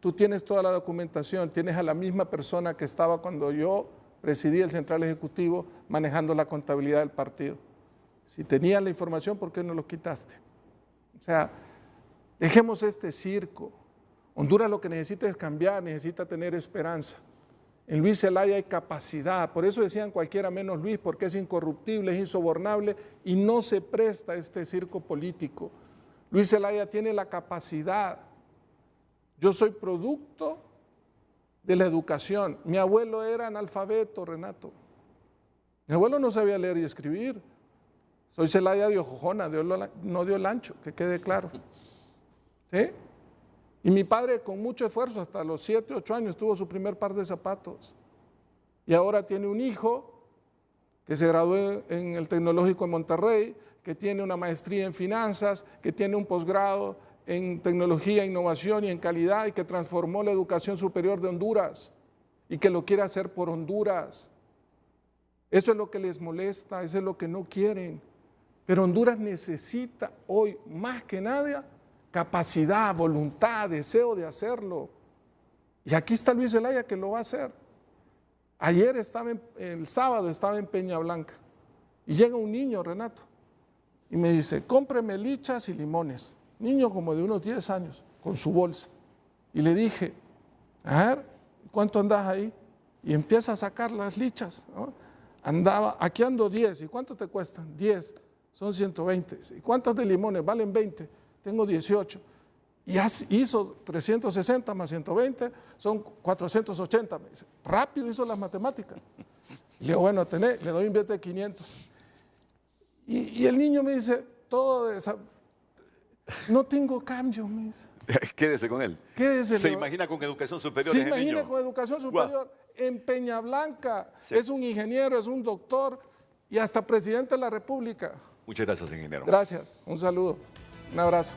Speaker 2: tú tienes toda la documentación, tienes a la misma persona que estaba cuando yo presidía el Central Ejecutivo manejando la contabilidad del partido. Si tenías la información, ¿por qué no lo quitaste? O sea, dejemos este circo. Honduras lo que necesita es cambiar, necesita tener esperanza. En Luis Zelaya hay capacidad, por eso decían cualquiera menos Luis, porque es incorruptible, es insobornable y no se presta a este circo político. Luis Zelaya tiene la capacidad. Yo soy producto de la educación. Mi abuelo era analfabeto, Renato. Mi abuelo no sabía leer y escribir. Soy Zelaya de Ojojona, no dio el ancho, que quede claro. ¿Sí? Y mi padre con mucho esfuerzo, hasta los 7, 8 años, tuvo su primer par de zapatos. Y ahora tiene un hijo que se graduó en el Tecnológico de Monterrey, que tiene una maestría en finanzas, que tiene un posgrado en tecnología, innovación y en calidad, y que transformó la educación superior de Honduras, y que lo quiere hacer por Honduras. Eso es lo que les molesta, eso es lo que no quieren. Pero Honduras necesita hoy, más que nadie, capacidad, voluntad, deseo de hacerlo. Y aquí está Luis Zelaya que lo va a hacer. Ayer el sábado estaba en Peña Blanca y llega un niño, Renato, y me dice, cómpreme lichas y limones. Niño como de unos 10 años, con su bolsa. Y le dije, a ver, ¿cuánto andas ahí? Y empieza a sacar las lichas, ¿no? Aquí ando 10, ¿y cuánto te cuestan? 10, son 120. ¿Y cuántas de limones? Valen 20. Tengo 18, y hizo 360 más 120, son 480, me dice. Rápido hizo las matemáticas. Le digo, bueno, le doy un billete de 500. Y el niño me dice, no tengo cambio, me dice.
Speaker 1: Quédese con él.
Speaker 2: Quédese.
Speaker 1: ¿Se imagina con educación superior?
Speaker 2: Se imagina con educación superior. En Peña Blanca, sí. Es un ingeniero, es un doctor y hasta presidente de la República.
Speaker 1: Muchas gracias, ingeniero.
Speaker 2: Gracias, un saludo. Un abrazo.